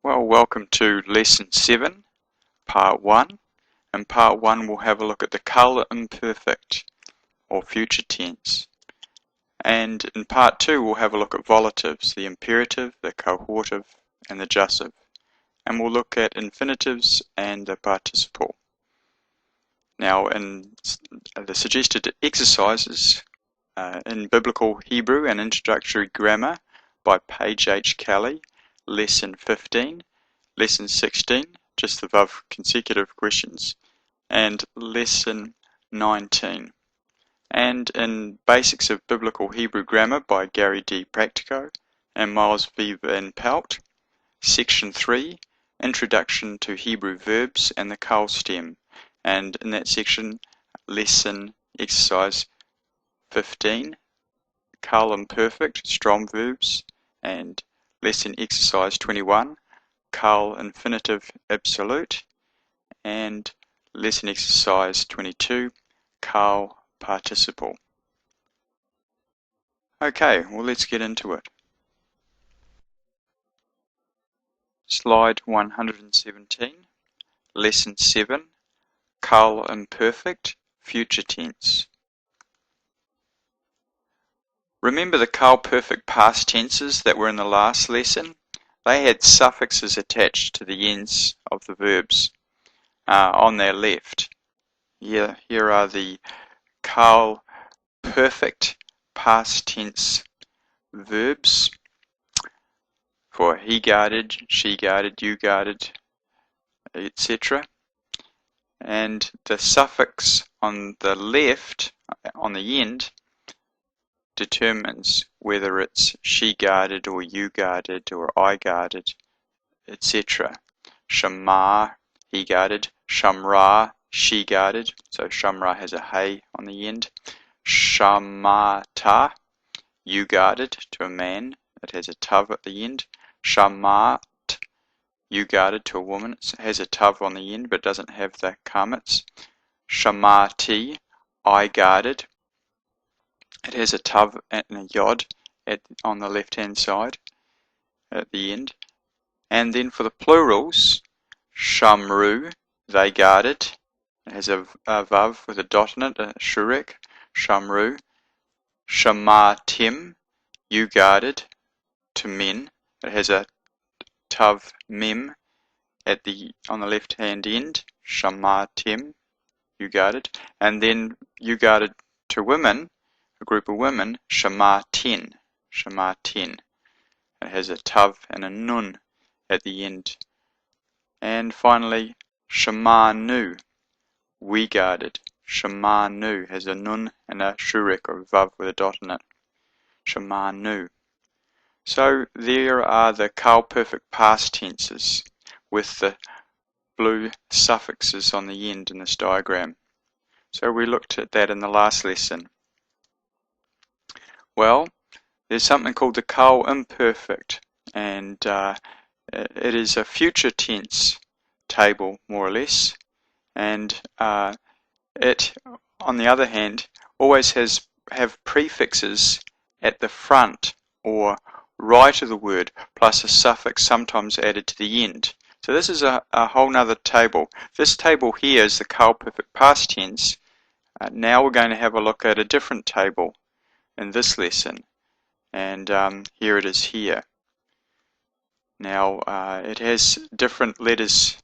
Well, welcome to Lesson 7, Part 1. In Part 1 we'll have a look at the colour imperfect, or future tense. And in Part 2 we'll have a look at volatives, the imperative, the cohortive, and the jussive. And we'll look at infinitives and the participle. Now, in the suggested exercises in Biblical Hebrew and Introductory Grammar by Paige H. Kelly, Lesson 15, Lesson 16, just the above consecutive questions, and Lesson 19. And in Basics of Biblical Hebrew Grammar by Gary D. Practico and Miles V. Van Pelt, Section 3, Introduction to Hebrew Verbs and the Qal stem. And in that section, Lesson Exercise 15, Qal imperfect, strong verbs, and Lesson Exercise 21, Qal infinitive absolute, and Lesson Exercise 22, Qal participle. Okay, well let's get into it. Slide 117, Lesson 7, Qal imperfect, future tense. Remember the Qal perfect past tenses that were in the last lesson? They had suffixes attached to the ends of the verbs on their left. Here are the Qal perfect past tense verbs for he guarded, she guarded, you guarded, etc. And the suffix on the left, on the end, determines whether it's she guarded or you guarded or I guarded, etc. Shamar, he guarded. Shamra, she guarded. So Shamra has a hey on the end. Shamata, you guarded, to a man. It has a tav at the end. Shamat, you guarded, to a woman. It has a tav on the end but doesn't have the kamets. Shamati, I guarded. It has a tav and a yod on the left hand side at the end. And then for the plurals, shamru, they guarded. It has a vav with a dot in it, a shurek, shamru. Shamatim, you guarded, to men. It has a tav mem on the left hand end, shamatim, you guarded. And then you guarded to women, a group of women, shamatin, shamatin. It has a tav and a nun at the end. And finally, shamanu, we guarded. Shamanu has a nun and a shurek or vav with a dot in it. Shamanu. So there are the Qal perfect past tenses with the blue suffixes on the end in this diagram. So we looked at that in the last lesson. Well, there's something called the Qal imperfect, and it is a future tense table, more or less, and it, on the other hand, always have prefixes at the front or right of the word, plus a suffix sometimes added to the end. So this is a whole nother table. This table here is the Qal perfect past tense. Now we're going to have a look at a different table in this lesson, and here it is here. Now it has different letters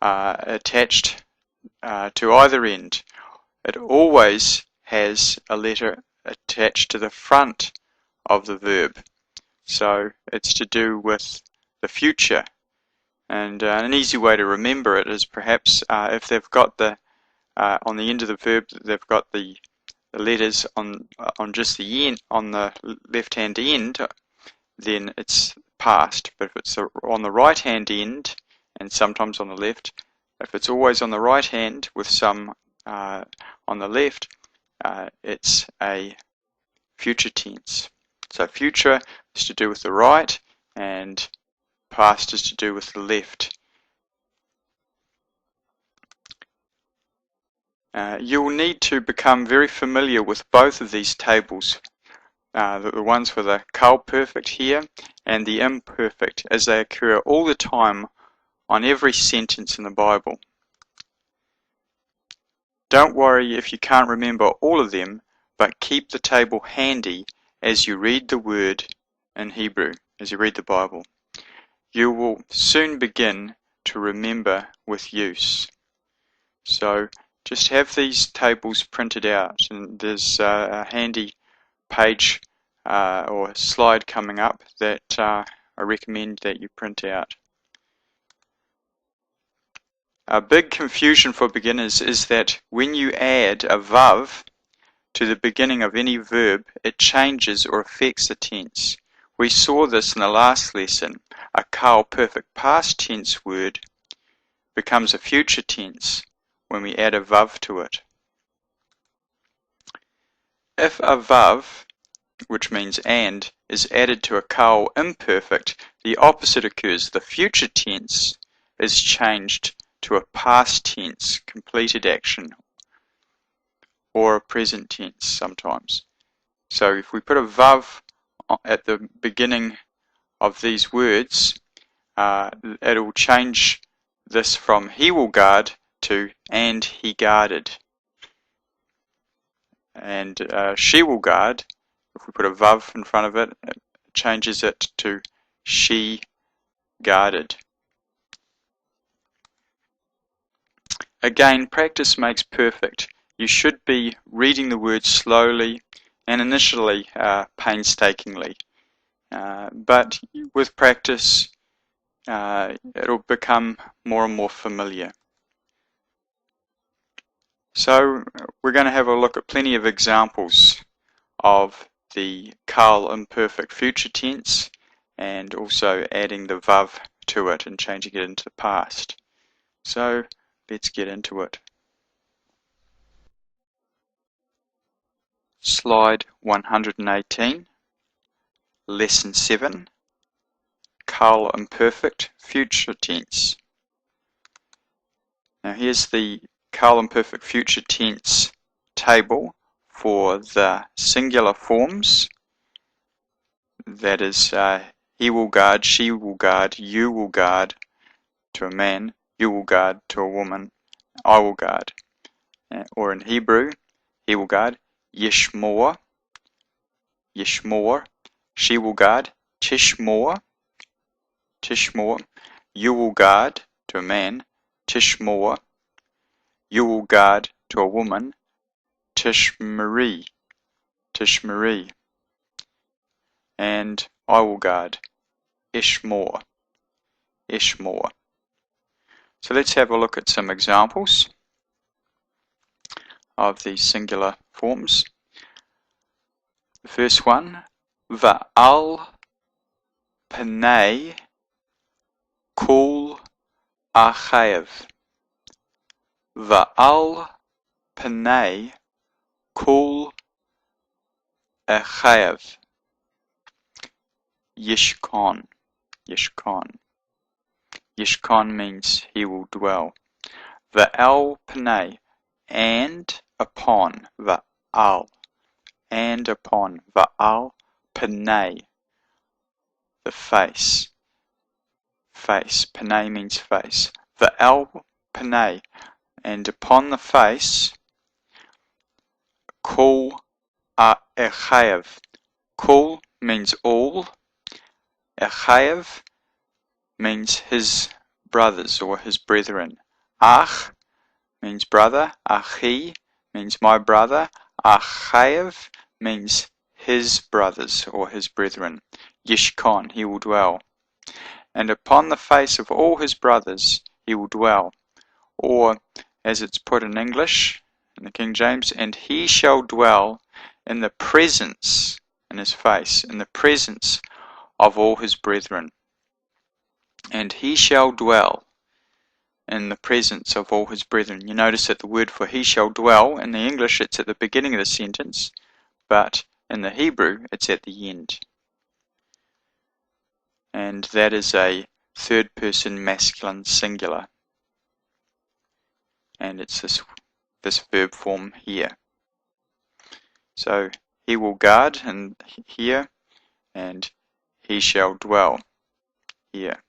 attached to either end. It always has a letter attached to the front of the verb. So it's to do with the future. And an easy way to remember it is perhaps if they've got the on the end of the verb, they've got the letters on just the end, on the left hand end, then it's past. But if it's on the right hand end, and sometimes on the left, if it's always on the right hand with some on the left, it's a future tense. So future is to do with the right, and past is to do with the left. You'll need to become very familiar with both of these tables the ones with the Carl perfect here and the imperfect, as they occur all the time on every sentence in the Bible. Don't worry if you can't remember all of them, but keep the table handy as you read the word in Hebrew, as you read the Bible. You will soon begin to remember with use. So just have these tables printed out, and there's a handy page or slide coming up that I recommend that you print out. A big confusion for beginners is that when you add a vav to the beginning of any verb, it changes or affects the tense. We saw this in the last lesson. A Carl perfect past tense word becomes a future tense when we add a vav to it. If a vav, which means and, is added to a Carl imperfect, the opposite occurs. The future tense is changed to a past tense completed action, or a present tense sometimes. So if we put a vav at the beginning of these words, it'll change this from he will guard to and he guarded. And she will guard, if we put a vav in front of it, it changes it to she guarded. Again, practice makes perfect. You should be reading the words slowly and initially painstakingly. But with practice, it'll become more and more familiar. So we're going to have a look at plenty of examples of the Carl imperfect future tense, and also adding the vav to it and changing it into the past. So let's get into it. Slide 118, Lesson 7, Carl imperfect future tense. Now here's the Carl imperfect future tense table for the singular forms. That is, he will guard, she will guard, you will guard to a man, you will guard to a woman, I will guard. Or in Hebrew, he will guard, yishmor, yishmor, she will guard, tishmor, tishmor, you will guard to a man, tishmor, you will guard to a woman, tishmari, tishmari, and I will guard, ishmor, ishmor. So let's have a look at some examples of these singular forms. The first one, va'al panei kul achayev. Va'al panei kul achayev. Yishkon, yishkon. Yishkon means he will dwell. Va'al panei, and upon, va'al, and upon, va'al panei, the face, face, panei means face, va'al panei, and upon the face, kul achayev. Kul means all, achayev means his brothers or his brethren. Ach means brother, achi means my brother, achayev means his brothers or his brethren. Yishkon, he will dwell. And upon the face of all his brothers he will dwell. Or, as it's put in English, in the King James, and he shall dwell in the presence, in his face, in the presence of all his brethren. And he shall dwell in the presence of all his brethren. You notice that the word for he shall dwell, in the English it's at the beginning of the sentence, but in the Hebrew it's at the end. And that is a third person masculine singular. And it's this verb form here. So he will guard, and here, and he shall dwell here.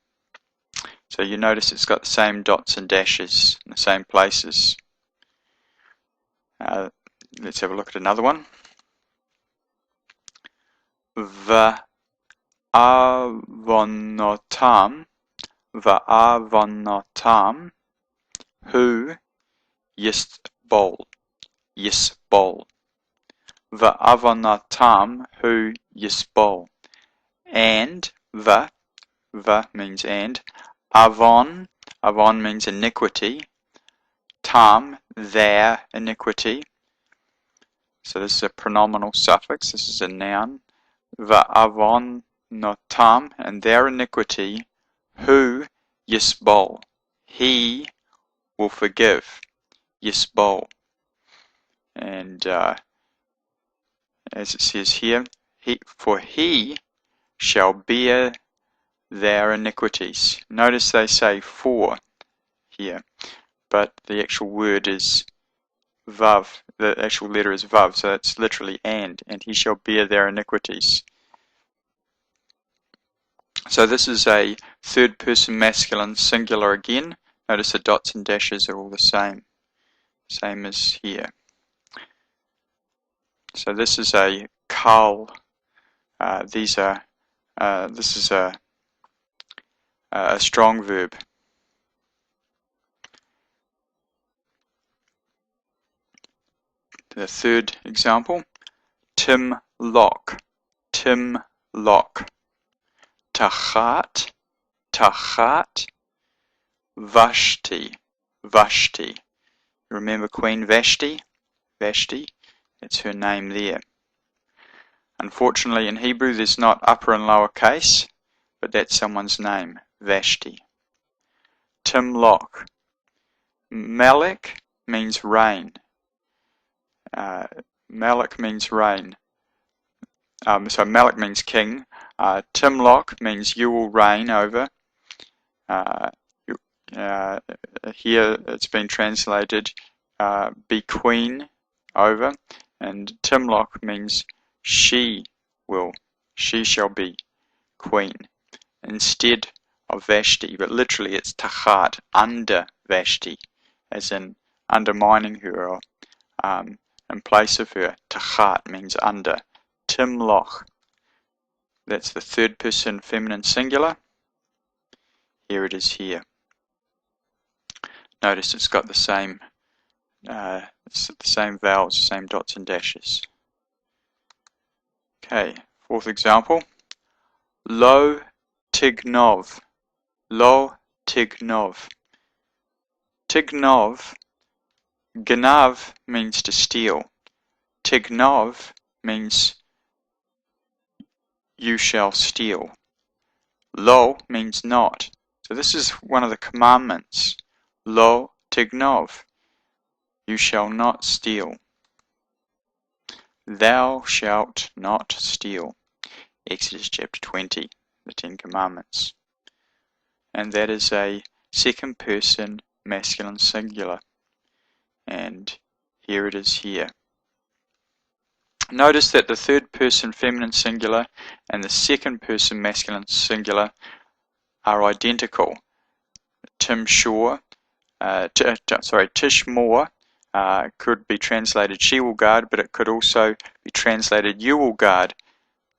So you notice it's got the same dots and dashes in the same places. Let's have a look at another one. Va'avonotam, hu yisbol, yisbol. Va'avonotam hu yisbol. And va means and. Avon means iniquity. Tam, their iniquity. So this is a pronominal suffix, this is a noun. Va'avonotam, and their iniquity. Hu yisbol, he will forgive. Yisbol. And as it says here, for he shall bear their iniquities. Notice they say for here, but the actual word is vav, the actual letter is vav, so it's literally and he shall bear their iniquities. So this is a third person masculine singular again. Notice the dots and dashes are all the same as here. So this is a kal. This is a strong verb. The third example, timlock, timlock. Tachat, tachat. Vashti, Vashti. Remember Queen Vashti? Vashti, that's her name there. Unfortunately in Hebrew there's not upper and lower case, but that's someone's name, Vashti. Timlock. Melech means rain. Melech means rain. So Melech means king. Timlock means you will reign over. Here it's been translated be queen over, and Timlock means she shall be queen instead of Vashti, but literally it's tachat, under Vashti, as in undermining her or in place of her. Tachat means under. Timloch, that's the third person feminine singular. Here it is here. Notice it's got the same vowels, same dots and dashes. Okay, fourth example. Lo tignov, lo tignov. Tignov, ganav means to steal. Tignov means you shall steal. Lo means not. So this is one of the commandments. Lo tignov, you shall not steal. Thou shalt not steal. Exodus chapter 20, the Ten Commandments. And that is a second person masculine singular. And here it is here. Notice that the third person feminine singular and the second person masculine singular are identical. Tishmor could be translated she will guard, but it could also be translated you will guard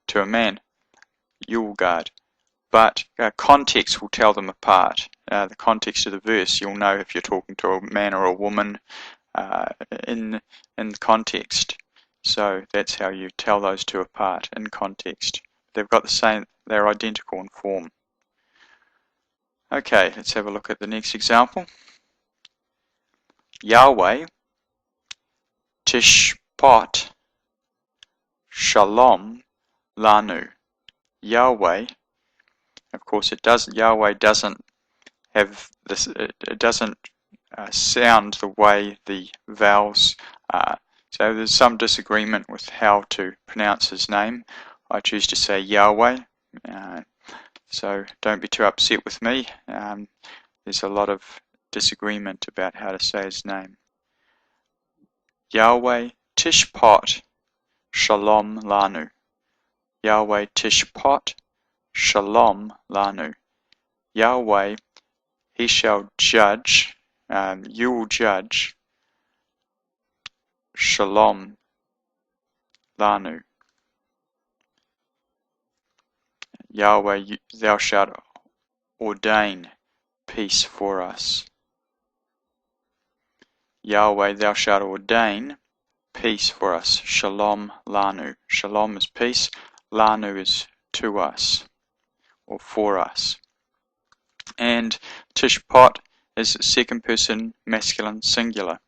to a man. You will guard. But context will tell them apart. The context of the verse, you'll know if you're talking to a man or a woman in context. So that's how you tell those two apart, in context. They've got the same, they're identical in form. Okay, let's have a look at the next example. Yahweh, Tishpot, Shalom, Lanu. Yahweh, of course Yahweh doesn't have this, it doesn't sound the way the vowels are. So there's some disagreement with how to pronounce his name. I choose to say Yahweh. So don't be too upset with me. There's a lot of disagreement about how to say his name. Yahweh Tishpot, Shalom lanu. Yahweh Tishpot, Shalom lanu. Yahweh, He shall judge, you will judge, Shalom lanu. Yahweh, thou shalt ordain peace for us. Yahweh, thou shalt ordain peace for us. Shalom lanu. Shalom is peace. Lanu is to us, or for us. And Tishpot is second person masculine singular.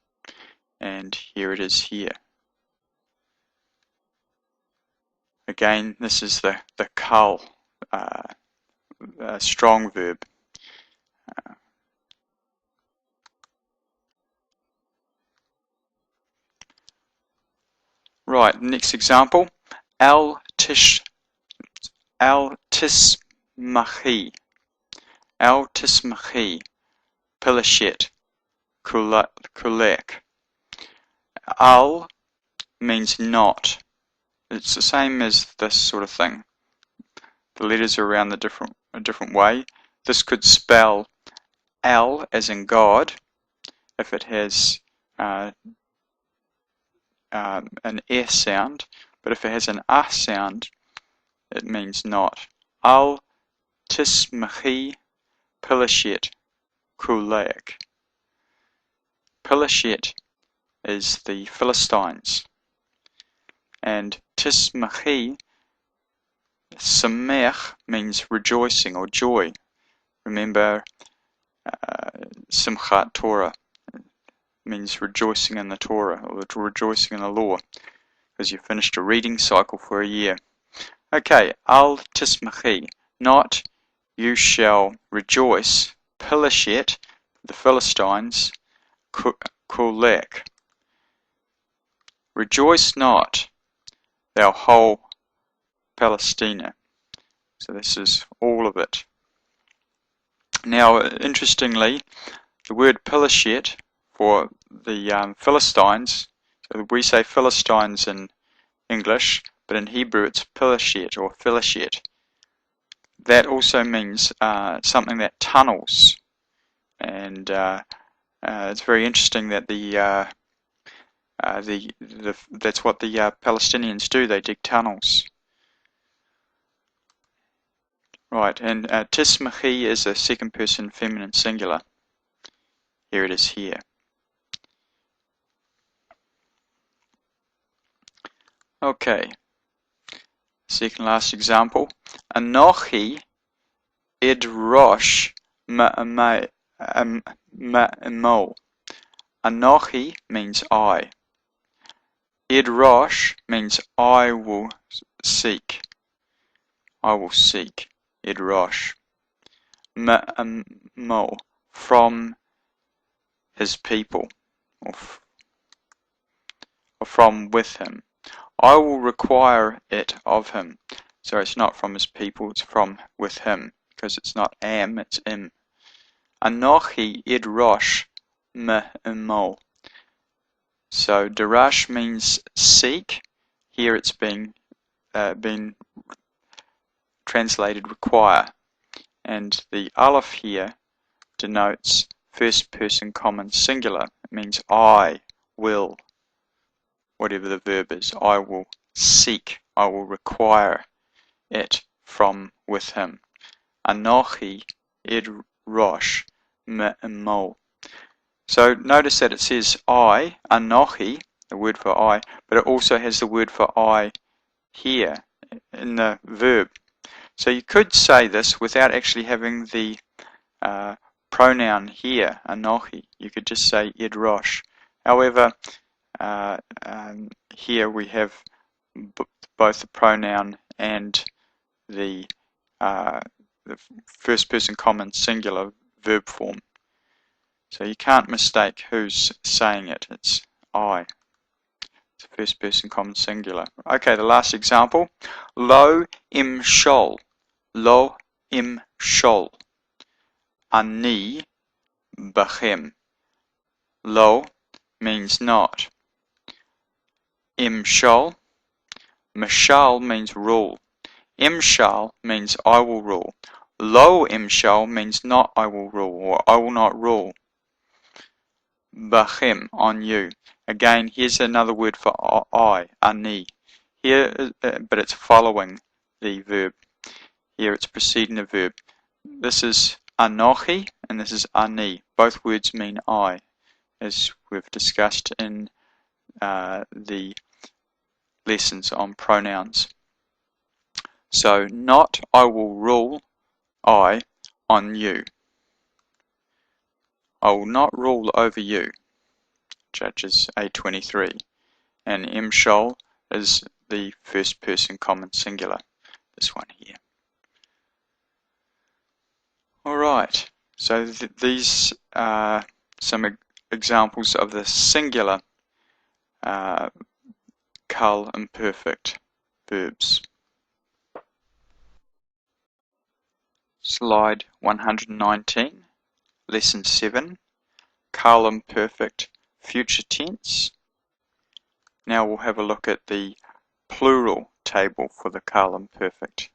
And here it is here. Again, this is the kal, strong verb. Right, next example. Al tismachi. Al tismachi. Pilashet. Kulek. Al means not. It's the same as this sort of thing. The letters are around a different way. This could spell Al as in God, if it has an S sound, but if it has an A sound, it means not. Al tismachi pilashet kulek. Pilashet is the Philistines, and tismachi, samech, means rejoicing or joy. Remember, Simchat Torah means rejoicing in the Torah, or rejoicing in the law, because you finished a reading cycle for a year. Okay, al tismachi, not you shall rejoice, pilashet, the Philistines, kulek. Rejoice not, thou whole Palestina. So this is all of it. Now, interestingly, the word pilashet for the Philistines, so we say Philistines in English, but in Hebrew it's pilashet or philashet. That also means something that tunnels, and it's very interesting that that's what the Palestinians do. They dig tunnels. Right, and tismachi is a second person feminine singular. Here it is here. Okay, second last example. Anochi idrosh ma'amo. Anochi means I. Idrosh means I will seek. I will seek. Idrosh. Ma'amo, from his people, or from with him. I will require it of him. So it's not from his people, it's from with him, because it's not am, it's im. Anochi idrosh ma'amo. So darash means seek. Here it's been translated require, and the aleph here denotes first person common singular. It means I will, whatever the verb is, I will seek, I will require it from with him. Anochi idrosh ma'amo. So notice that it says I, anochi, the word for I, but it also has the word for I here in the verb. So you could say this without actually having the pronoun here, anochi. You could just say idrosh. However, here we have both the pronoun and the first person common singular verb form. So you can't mistake who's saying it. It's I. It's first person common singular. Okay, the last example. Lo im shol. Lo im shol. Ani bachem. Lo means not. Im shol Mashal means rule. Imshal means I will rule. Lo imshal means not I will rule, or I will not rule. Bachem, on you. Again, here's another word for I, ani. Here, but it's following the verb. Here it's preceding the verb. This is anochi, and this is ani. Both words mean I, as we've discussed in the lessons on pronouns. So, not I will rule I on you. I will not rule over you. Judges 8:23. And imshal is the first person common singular. This one here. Alright, so these are some examples of the singular kal imperfect verbs. Slide 119, Lesson 7, kal imperfect future tense. Now we'll have a look at the plural table for the kal imperfect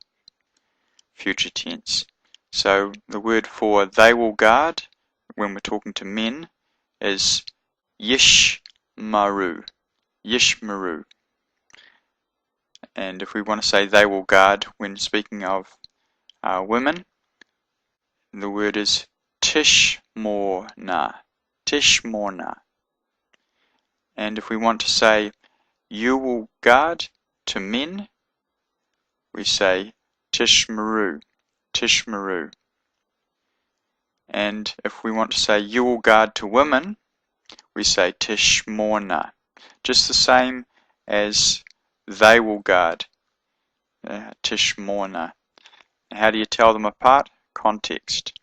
future tense. So the word for they will guard, when we're talking to men, is yishmaru. Yishmaru. And if we want to say they will guard when speaking of women, the word is tishmorna. Tishmorna. And if we want to say you will guard to men, we say tishmaru. Tishmaru. And if we want to say you will guard to women, we say tishmorna. Just the same as they will guard. Tishmorna. How do you tell them apart? Context.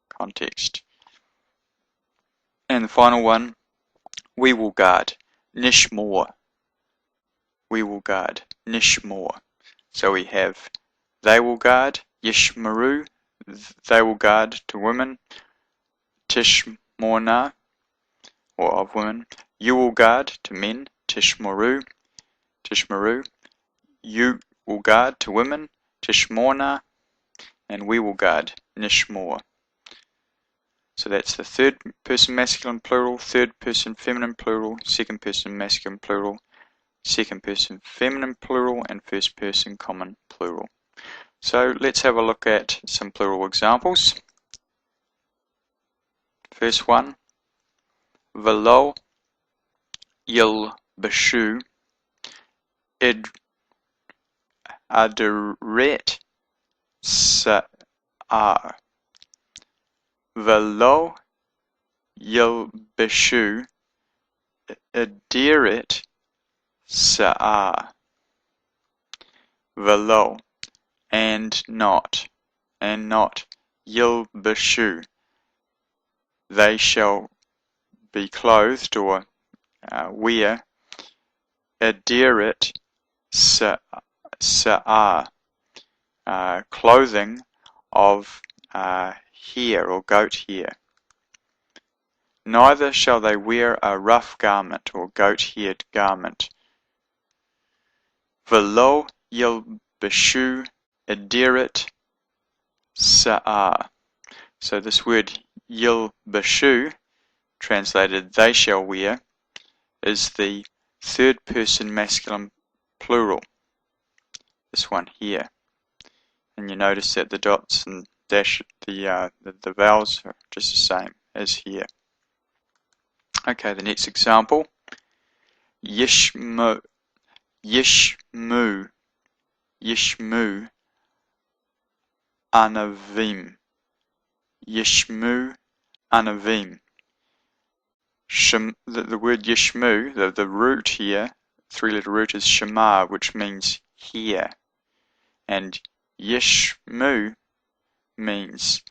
Context. And the final one, we will guard. Nishmor. We will guard. Nishmor. So we have they will guard. Yishmaru. They will guard to women. Tishmorna. Or of women. You will guard to men. Tishmaru. Tishmaru. You will guard to women. Tishmorna. And we will guard. Nishmor. So that's the third person masculine plural, third person feminine plural, second person masculine plural, second person feminine plural, and first person common plural. So let's have a look at some plural examples. First one, Velo yilbashu id aderet sa'ar. Velo yilbashu aderet sa'ar. Velo, and not, yilbashu, they shall be clothed or wear, aderet sa'ar, clothing of hair or goat hair. Neither shall they wear a rough garment or goat-haired garment. Velo yilbashu aderet sa'ar. So this word yilbashu, translated they shall wear, is the third person masculine plural. This one here. And you notice that the dots and dash, the vowels are just the same as here. Okay, the next example. Yishmu anavim. Yishmu anavim. The word yishmu, the root here, three-letter root, is shema, which means hear. And yishmu means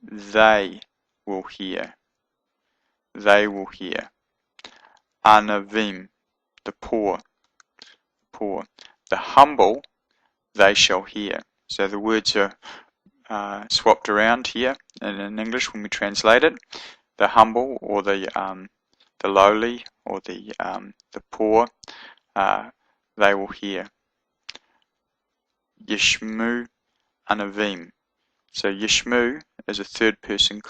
they will hear. They will hear. Anavim, the poor. The humble, they shall hear. So the words are swapped around here, and in English when we translate it, the humble or the lowly or the poor, they will hear. Yishmu Anavim. So Yishmu is a third person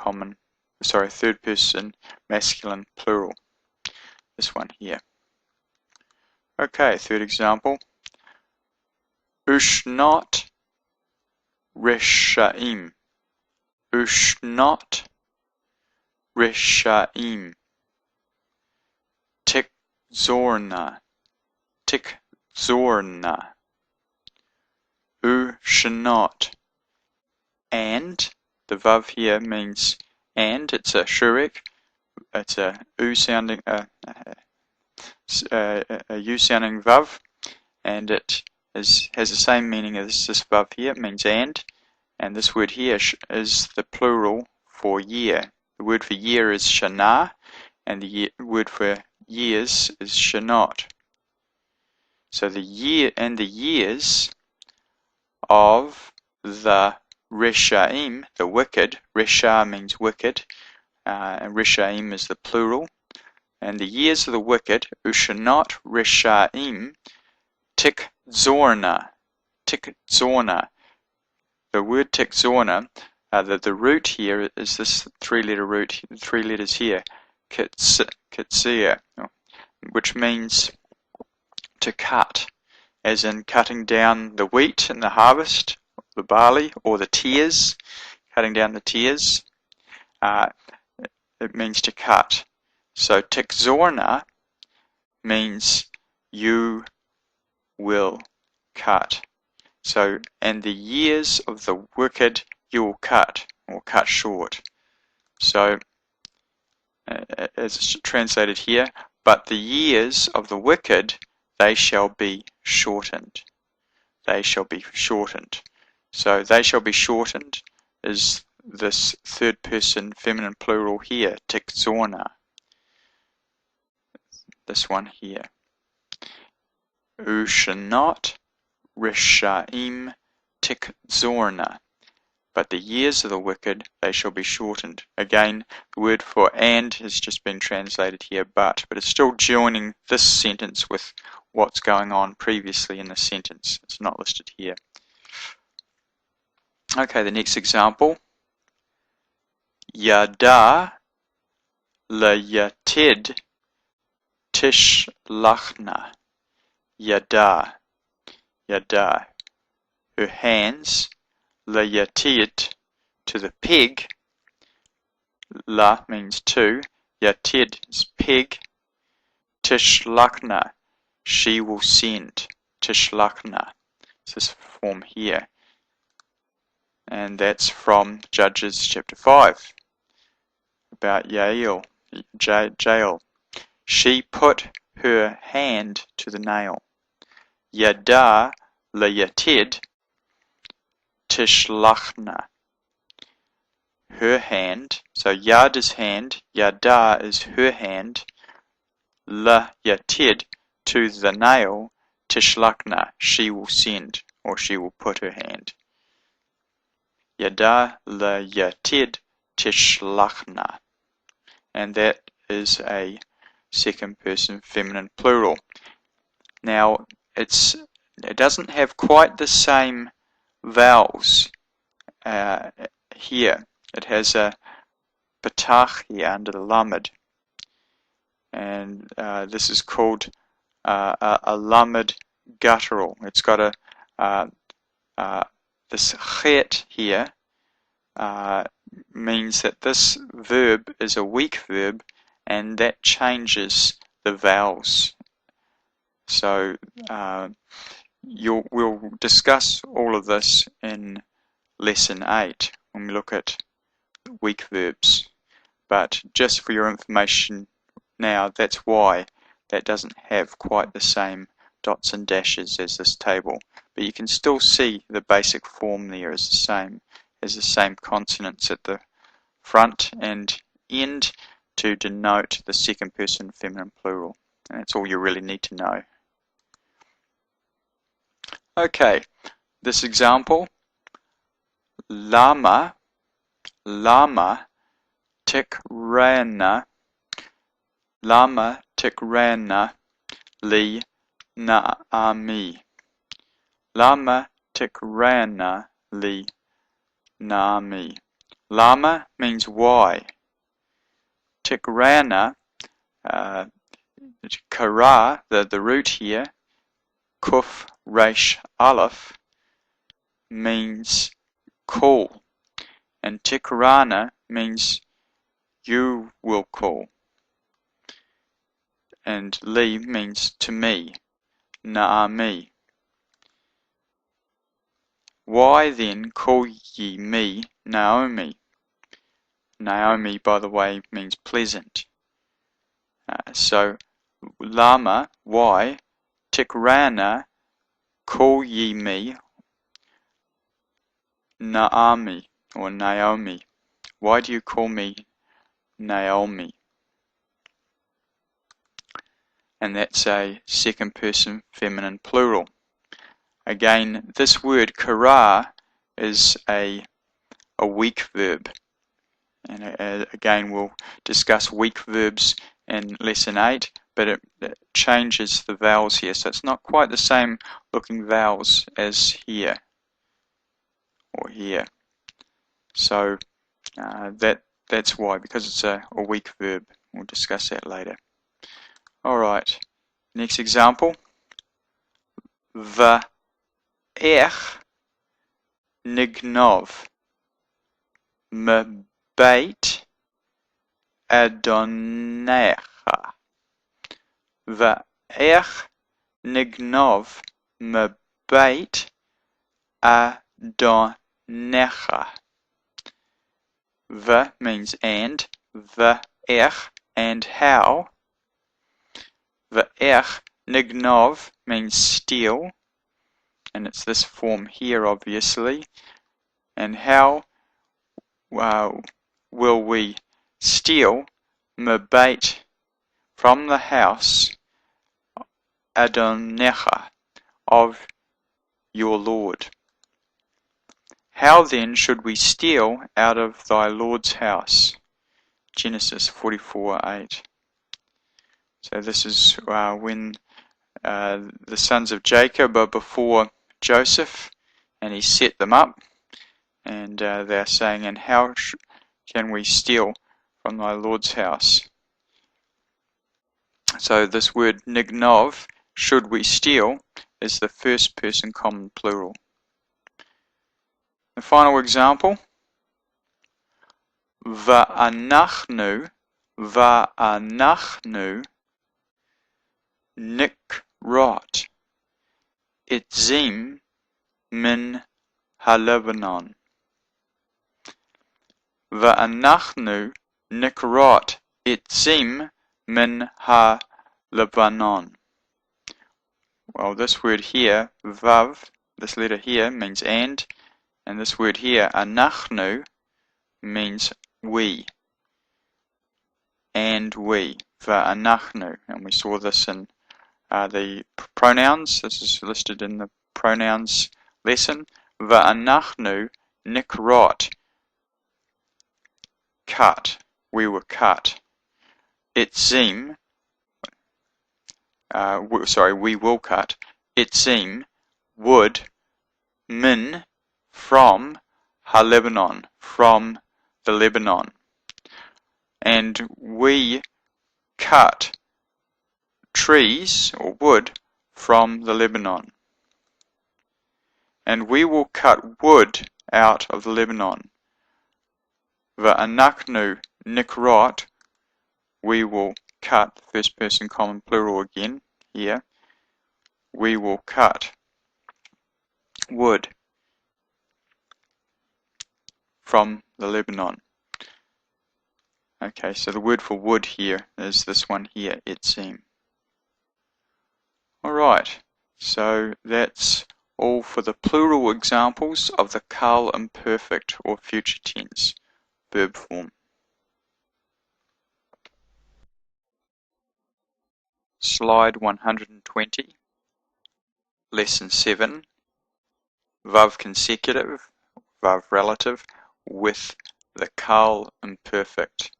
masculine plural. This one here. Okay, third example. Ushnot Reshaim. Ushnot Reshaim. Tikzorna. Tikzorna. Ushnot. And, the vav here means and, it's a shurek, it's a u sounding, a u sounding vav, and it has the same meaning as this vav here, it means and this word here is the plural for year. The word for year is shana, and the word for years is shanot. So the years of the Reshaim, the wicked. Resha means wicked, and Reshaim is the plural. And the years of the wicked, Ushanot Reshaim, Tikzorna. Tikzorna. The word Tikzorna, the root here is this three-letter root, 3 letters here, Kitsia, which means to cut, as in cutting down the wheat in the harvest, the barley, or the tears, cutting down the tears. It means to cut. So tikzorna means you will cut. So, and the years of the wicked you will cut, or cut short. So, as it's translated here, but the years of the wicked, they shall be shortened. They shall be shortened. So, they shall be shortened is this third person feminine plural here, tikzorna. This one here. Ushanot Reshaim Tikzorna. But the years of the wicked, they shall be shortened. Again, the word for and has just been translated here, but it's still joining this sentence with what's going on previously in the sentence. It's not listed here. Okay, the next example. Yada layatid tishlachna. Yada. Yada. Her hands. Layatid, to the pig. La means to. Yatid is pig. Tishlachna, she will send. Tishlachna. It's this form here. And that's from Judges chapter 5. About Jael. She put her hand to the nail. Yada layatid tishlachna. Her hand, so yad is hand, yada is her hand, layatid, to the nail, tishlachna, she will send, or she will put her hand. Yada layatid tishlachna. And that is a second person feminine plural. Now, it doesn't have quite the same vowels here. It has a patach here under the lamed, and this is called a lamed guttural. It's got this chet here means that this verb is a weak verb, and that changes the vowels. So we'll discuss all of this in lesson 8 when we look at weak verbs. But just for your information now, that's why that doesn't have quite the same dots and dashes as this table. But you can still see the basic form there is the same, as the same consonants at the front and end to denote the second person feminine plural. And that's all you really need to know. Okay, this example, lama tikrana li naami. Lama Tikrana li nami. Lama means why. Tikrana, kara, the root here, kuf resh aleph, means call. And tikrana means you will call. And li means to me, naami. Why then call ye me Naomi? Naomi, by the way, means pleasant. So, Lama, why? Tikrana, call ye me Naomi or Naomi. Why do you call me Naomi? And that's a second person feminine plural. Again, this word kara is a weak verb. And again, we'll discuss weak verbs in lesson 8, but it changes the vowels here. So it's not quite the same looking vowels as here or here. So that's why, because it's a weak verb. We'll discuss that later. Alright, next example. V'ech nignov m'beit adonecha. V'ech nignov m'beit adonecha. V means and, v'ech and how. V'ech nignov means steal, and it's this form here obviously. And how will we steal m'beit from the house Adonecha of your Lord? How then should we steal out of thy Lord's house? Genesis 44:8. So this is when the sons of Jacob are before Joseph, and he set them up, and they're saying, and how can we steal from thy Lord's house? So this word nignov, should we steal, is the first person common plural. The final example, va'anachnu nikrot etzim min halebanon. Va'anachnu nikrot etzim min halebanon. Well, this word here, vav, this letter here means and this word here, anachnu, means we. And we, va'anachnu. And we saw this in the pronouns. This is listed in the pronouns lesson. Va'anachnu nikrot, cut. We were cut. Etzim, we will cut. Etzim, wood. Min, from. HaLebanon, from the Lebanon. And we cut trees or wood from the Lebanon. And we will cut wood out of the Lebanon. Va'anachnu nikrot, we will cut, first person common plural again here. We will cut wood from the Lebanon. Okay, so the word for wood here is this one here, etzim. Alright, so that's all for the plural examples of the Carl imperfect or future tense verb form. Slide 120, Lesson 7, Vav consecutive, Vav relative, with the Carl imperfect.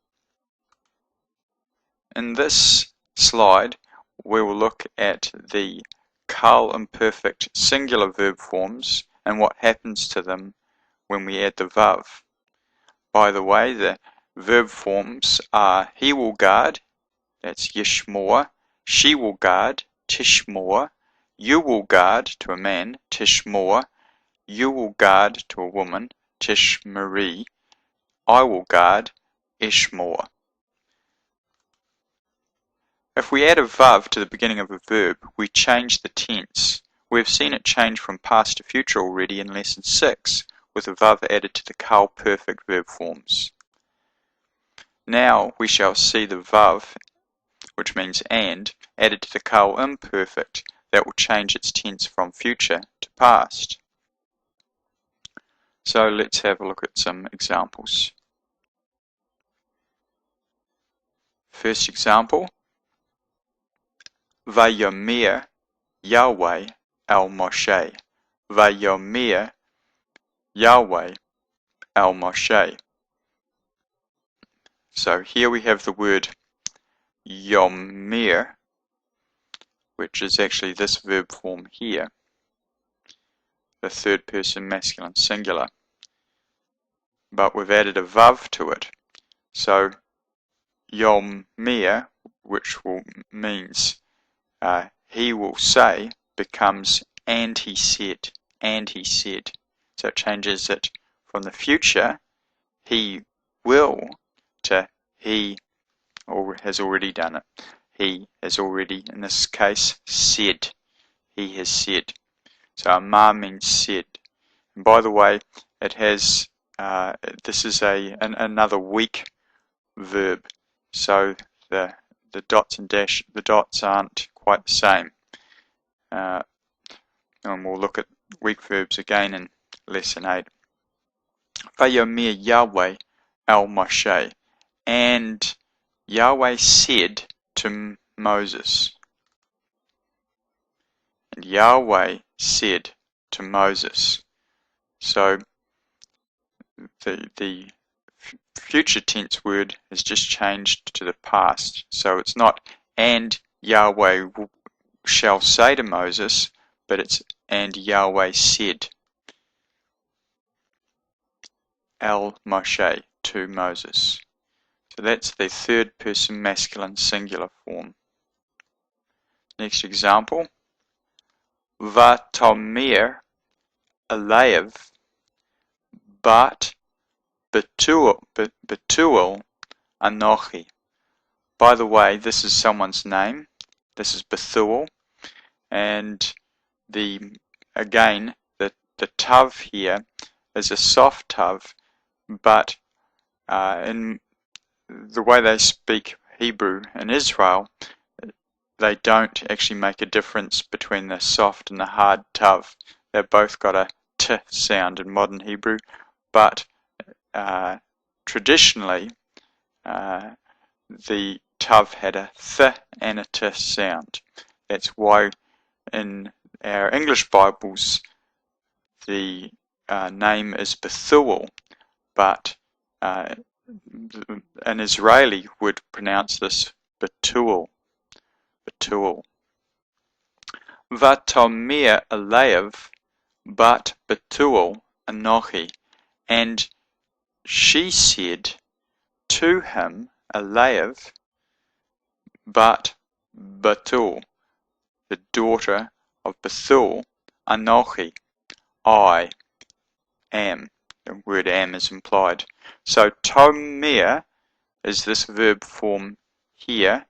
In this slide, we will look at the Carl imperfect singular verb forms and what happens to them when we add the vav. By the way, the verb forms are he will guard, that's yishmor, she will guard, tishmor, you will guard to a man, tishmor, you will guard to a woman, tishmari, I will guard, ishmor. If we add a vav to the beginning of a verb, we change the tense. We've seen it change from past to future already in lesson 6, with a vav added to the Carl perfect verb forms. Now we shall see the vav, which means and, added to the Carl imperfect, that will change its tense from future to past. So let's have a look at some examples. First example, Vayomer Yahweh el Moshe. Vayomer Yahweh el Moshe. So here we have the word Yomer, which is actually this verb form here, the third person masculine singular. But we've added a vav to it. So Yomer, which means he will say, becomes and he said, and he said. So it changes it from the future, he will, to he has already done it. He has already, in this case, said. He has said. So amar means said. And by the way, it has, this is another weak verb. So the dots and dash, the dots aren't quite the same. And we'll look at weak verbs again in lesson 8. Vayomer Yahweh el Moshe. And Yahweh said to Moses. And Yahweh said to Moses. So the future tense word has just changed to the past. So it's not and Yahweh shall say to Moses, but it's and Yahweh said el Moshe, to Moses. So that's the third person masculine singular form. Next example, Vatomer Alev Bat Betuel Anochi. By the way, this is someone's name. This is Bethuel, and again the tav here is a soft tav, but in the way they speak Hebrew in Israel, they don't actually make a difference between the soft and the hard tav. They've both got a t sound in modern Hebrew, but traditionally the tav had a th and a t sound. That's why in our English Bibles the name is Bethuel, but an Israeli would pronounce this Betuel. Betuel. Vatomer Alev bat Betuel Anochi. And she said to him, Alev, but Betuel, the daughter of Bethuel, Anochi, I am. The word am is implied. So tomer is this verb form here.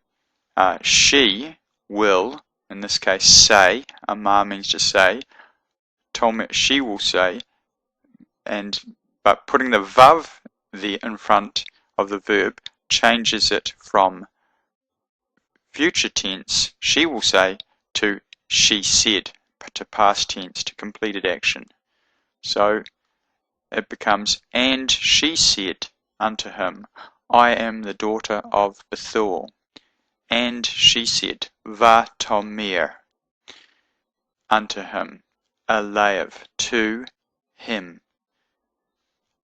She will, in this case, say. Amar means to say. Tomer, she will say. But putting the vav there in front of the verb changes it from future tense, she will say, to she said, to past tense, to completed action. So it becomes, and she said unto him, I am the daughter of Bethuel. And she said, Vatomer, unto him, Alev, to him,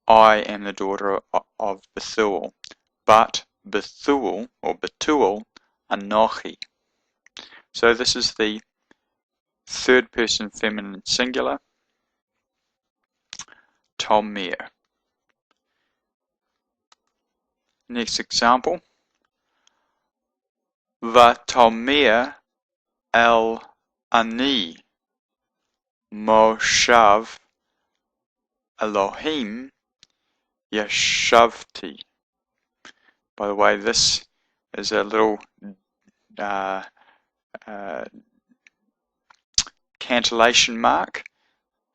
I am the daughter of Bethuel, but Bethuel, or Betuel, Anochi. So this is the third person feminine singular. Vatomer. Next example. Vatomer el ani moshav Elohim yashavti. By the way, this is a little cantillation mark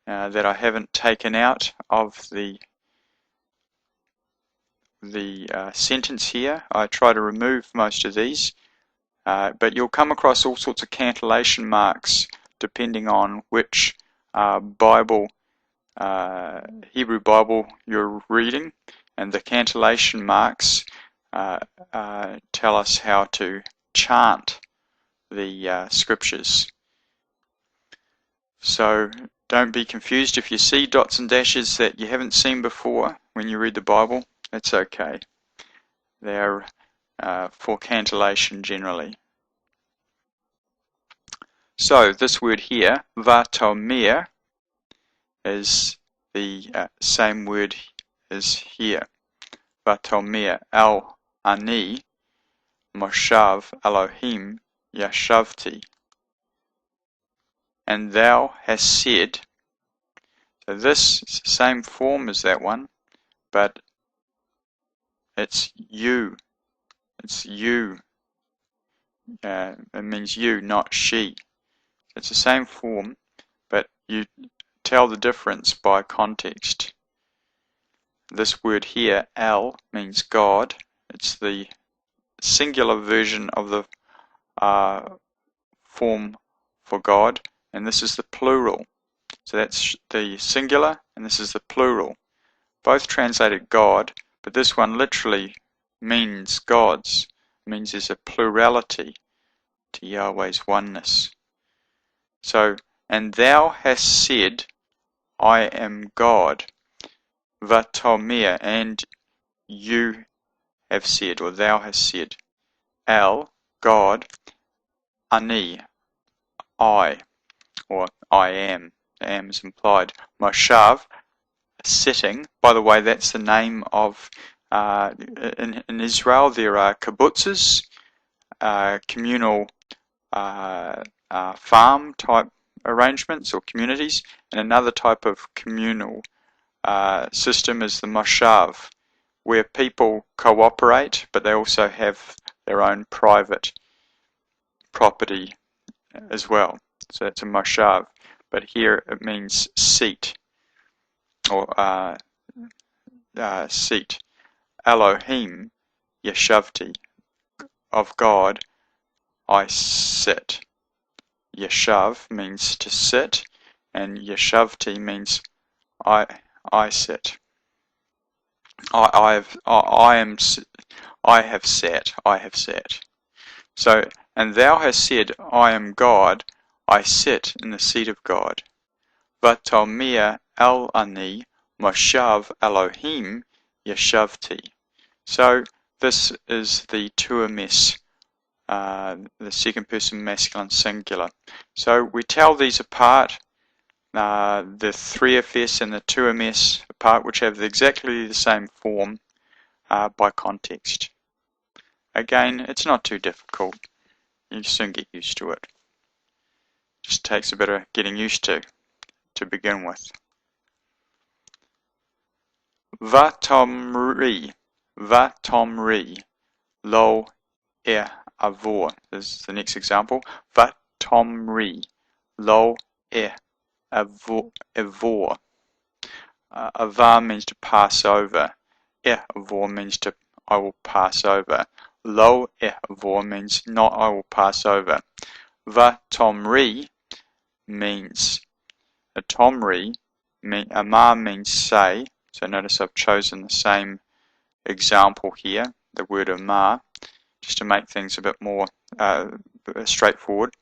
that I haven't taken out of the sentence here. I try to remove most of these, but you'll come across all sorts of cantillation marks depending on which Bible, Hebrew Bible you're reading, and the cantillation marks tell us how to chant the scriptures. So don't be confused if you see dots and dashes that you haven't seen before when you read the Bible. It's okay. They're for cantillation generally. So this word here, Vatomer, is the same word as here. Vatomer el ani moshav Elohim yashavti. And thou hast said. So this is the same form as that one, but it's you. It's you. It means you, not she. It's the same form, but you tell the difference by context. This word here, El, means God. It's the singular version of the form for God, and this is the plural. So that's the singular, and this is the plural. Both translated God, but this one literally means gods. It means there's a plurality to Yahweh's oneness. So, and thou hast said, I am God. Vatomer, and you have said, or thou hast said. El, God. Ani, I, or I am. The am is implied. Moshav, sitting. By the way, that's the name of, in Israel there are kibbutzes, communal farm type arrangements or communities, and another type of communal system is the moshav, where people cooperate, but they also have their own private property as well. So that's a moshav, but here it means seat, or seat. Elohim yashavti, of God I sit. Yashav means to sit, and yashavti means I sit. I have sat. So, and thou hast said, I am God, I sit in the seat of God. Vatomer el ani moshav Elohim yashavti. So this is the tuames, the second person masculine singular. So we tell these apart, the 3FS and the 2MS apart, which have exactly the same form, by context. Again, it's not too difficult. You soon get used to it. Just takes a bit of getting used to begin with. Vatomri, lo avor. This is the next example. Vatomri, lo avor. Avar means to pass over. Avor means to I will pass over. Lo avor means not I will pass over. Vatomri means atomri. Amar means say. So notice I've chosen the same example here, the word amar, just to make things a bit more straightforward.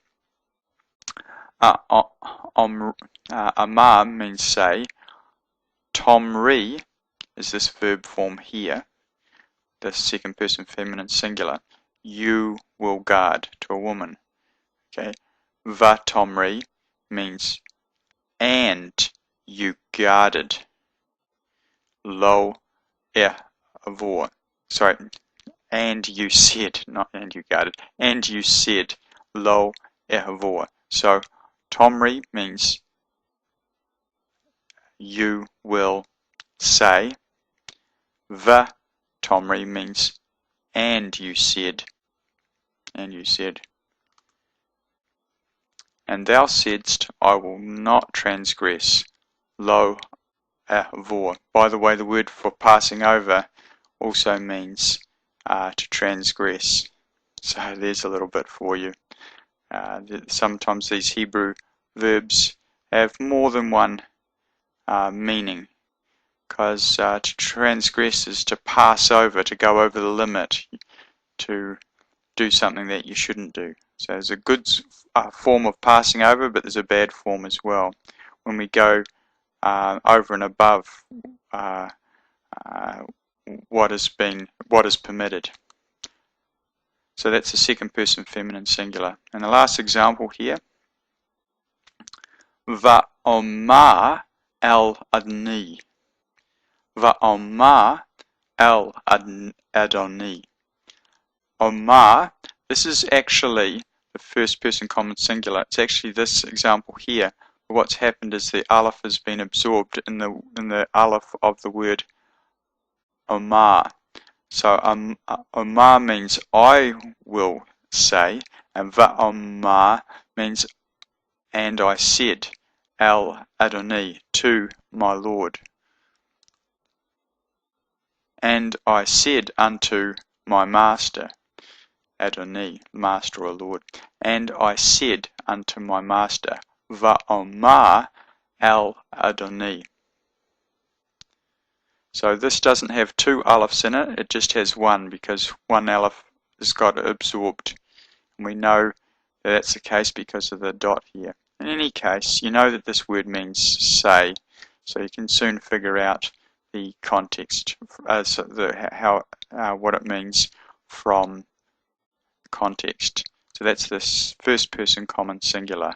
Amar means say. Tomri is this verb form here, the second person feminine singular. You will guard, to a woman. Okay. Vatomri means and you guarded. lo vor. Sorry, and you said, not and you guarded, and you said lo vor. So Tomri means you will say. Va Tomri means and you said. And you said. And thou saidst, I will not transgress. Lo vor. By the way, the word for passing over also means to transgress. So there's a little bit for you. Sometimes these Hebrew verbs have more than one meaning, because to transgress is to pass over, to go over the limit, to do something that you shouldn't do. So there's a good form of passing over, but there's a bad form as well. When we go over and above what is permitted. So that's the second person feminine singular. And the last example here, Va'omar el-Adoni. Va'omar el-Adoni. Omar, this is actually the first person common singular. It's actually this example here. What's happened is the aleph has been absorbed in the aleph of the word Omar. So Omar means I will say, and Va'omar means and I said, El Adoni, to my Lord. And I said unto my master, Adoni, master or Lord. And I said unto my master, Va'omar el Adoni. So this doesn't have two alephs in it, it just has one, because one aleph has got absorbed. And we know that that's the case because of the dot here. In any case, you know that this word means say, so you can soon figure out the context, what it means from context. So that's this first person common singular,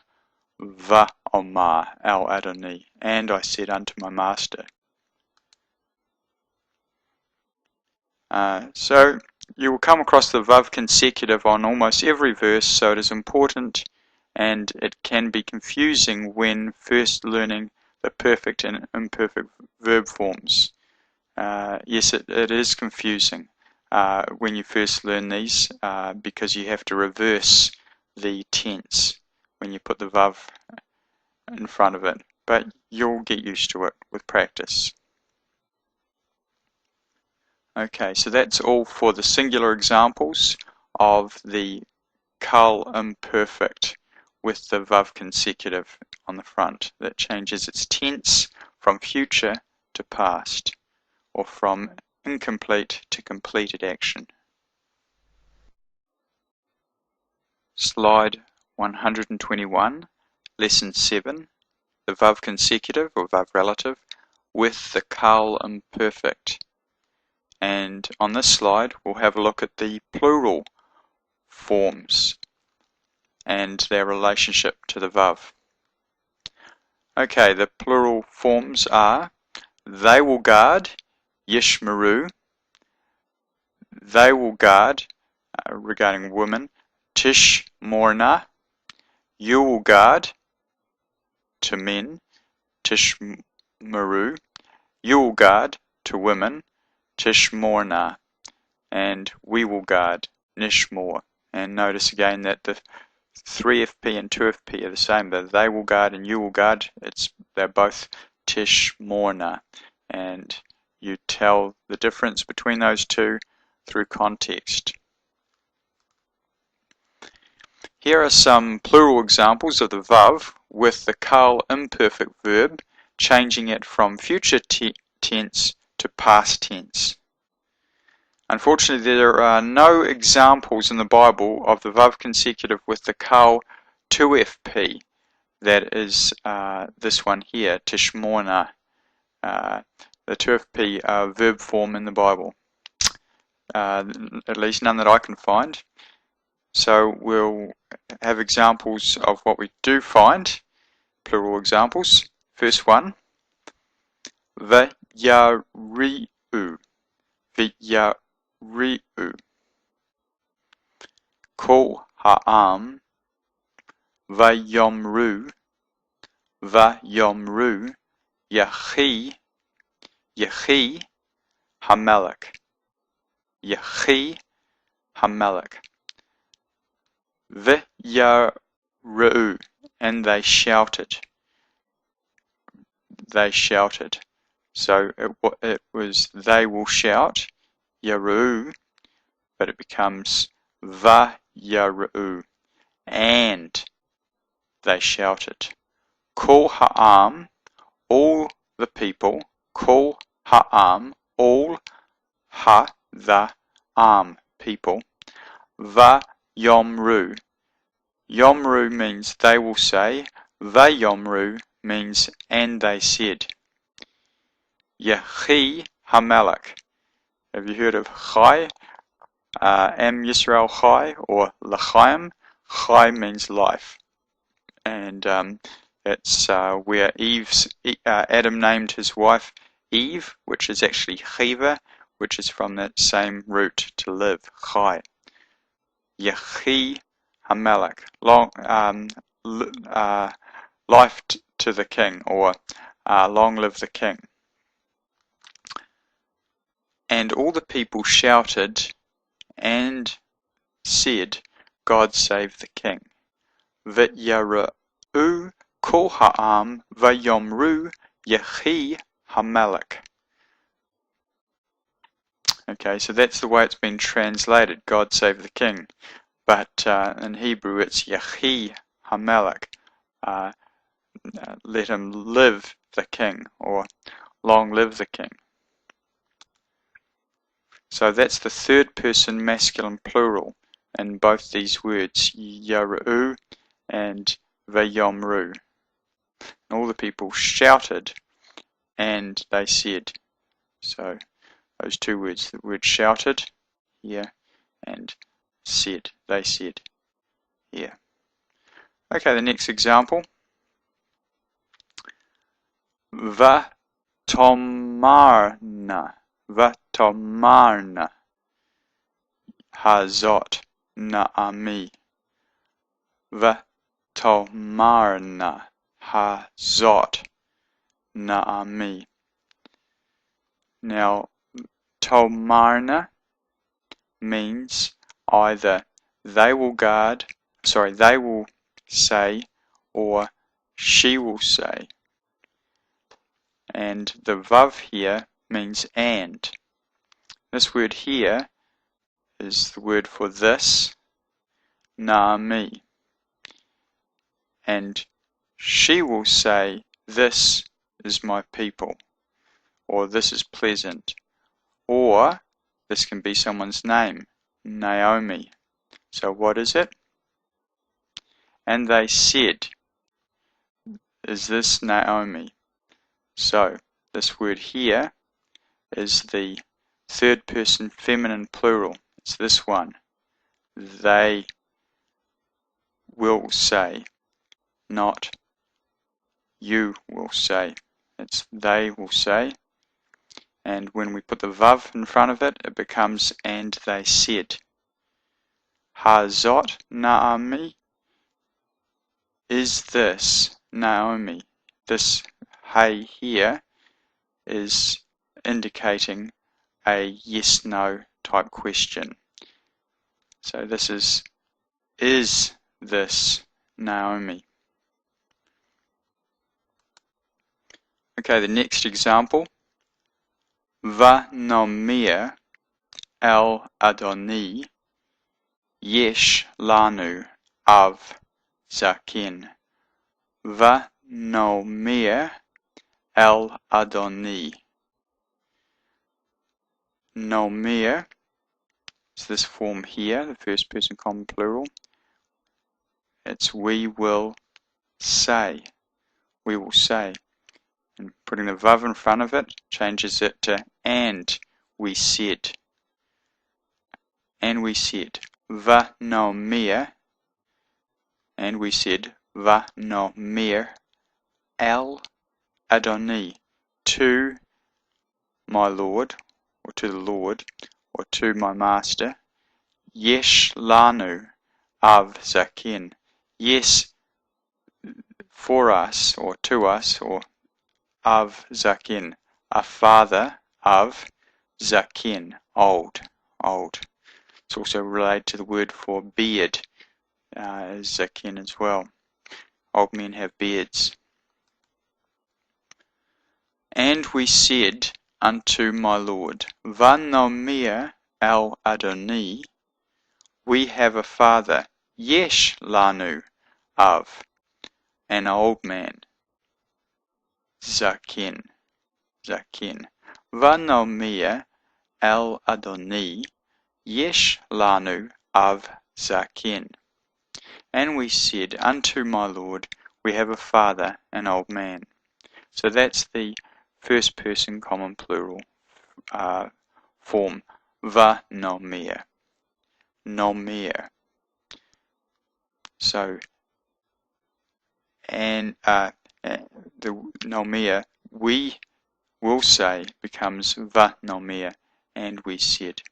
Va'omar el Adoni, and I said unto my master. So you will come across the Vav consecutive on almost every verse, so it is important, and it can be confusing when first learning the perfect and imperfect verb forms. Yes, it is confusing when you first learn these because you have to reverse the tense when you put the Vav in front of it, but you'll get used to it with practice. Okay, so that's all for the singular examples of the Kal imperfect with the Vav consecutive on the front that changes its tense from future to past, or from incomplete to completed action. Slide 121, Lesson 7, the Vav consecutive or Vav relative with the Kal imperfect. And on this slide, we'll have a look at the plural forms and their relationship to the Vav. Okay, the plural forms are they will guard, Yishmeru. They will guard, regarding women, Tishmorna. You will guard, to men, Tishmeru. You will guard, to women, Tishmorna, and we will guard, Nishmor. And notice again that the 3FP and 2FP are the same. The they will guard and you will guard, they're both Tishmorna. And you tell the difference between those two through context. Here are some plural examples of the Vav with the Kal imperfect verb, changing it from future tense to past tense. Unfortunately, there are no examples in the Bible of the Vav consecutive with the Kal 2FP. That is this one here, Tishmorna, the 2FP verb form in the Bible. At least none that I can find. So we'll have examples of what we do find, plural examples. First one, V'yari'u, v'yari'u. Kol ha'am, v'yomru, v'yomru, Yahi, Yahi Hamelech, Yahi Hamelech. V'yaru, and they shouted. They shouted. So it was they will shout, Yaru, but it becomes V'yaru, and they shouted. Kol ha'am, all the people, Kol ha'am, all the people, V'yomru. Yomru means they will say, V'yomru means and they said. Yahi Hamelech. Have you heard of Chai? Am Yisrael Chai or L'chaim? Chai means life. And it's where Adam named his wife Eve, which is actually Cheva, which is from that same root, to live, Chai. Yahi Hamelech, life to the king, or long live the king. And all the people shouted and said, God save the king. V'yara'u kol ha'am v'yomru Yahi Hamelech. Okay, so that's the way it's been translated, God save the king. But in Hebrew it's Yahi Hamelech, let him live the king, or long live the king. So that's the third person masculine plural in both these words, Yara'u and V'yomru. All the people shouted and they said. So those two words, the word shouted here and said, they said here. Okay, the next example. V'tomarna, V'tomarna hazot Naami. V'tomarna hazot Naami. Now, tomarna means either they will say, or she will say. And the vav here means and. This word here is the word for this, Naami. And she will say, this is my people, or this is pleasant, or this can be someone's name, Naomi. So what is it? And they said, is this Naomi? So this word here is the third person feminine plural. It's this one. They will say, not you will say. It's they will say. And when we put the vav in front of it, it becomes and they said. Hazot Naami. Is this Naomi? This hey here is indicating a yes-no type question. So this is this Naomi? Okay, the next example. V'nomir el Adoni yesh lanu av zakin. V'nomir el Adoni. Nomir is this form here, the first person common plural. It's we will say. We will say. And putting the vav in front of it changes it to and we said. And we said. V'nomir. And we said. V'nomir el Adoni. To my Lord, or to the Lord, or to my Master. Yesh lanu av zaken. Yes, for us, or to us, or av zaken, a father of zaken, old. It's also related to the word for beard, zaken as well. Old men have beards. And we said unto my Lord, Vanomir el Adoni, we have a father, Yesh lanu of an old man, Zaken. Vanomir el Adoni, Yesh lanu of Zaken. And we said unto my Lord, we have a father, an old man. So that's the first person common plural form, Vanomir. Nomir. So, and the nomir, we will say, becomes Vanomir, and we said.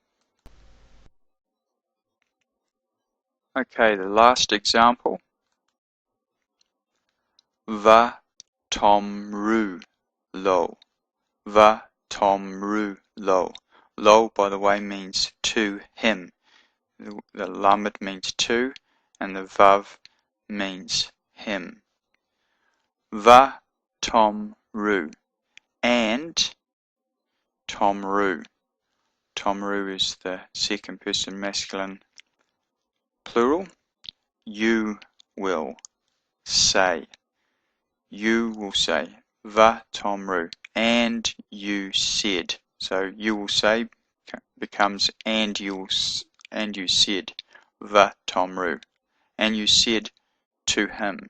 Okay, the last example. Va tomru lo. Va tomru lo. Lo, by the way, means to him. The lamed means to, and the vav means him. Va tomru. And tomru. Tomru is the second person masculine plural. You will say. You will say. Va tomru. And you said. So you will say becomes and you said. Va tomru. And you said to him.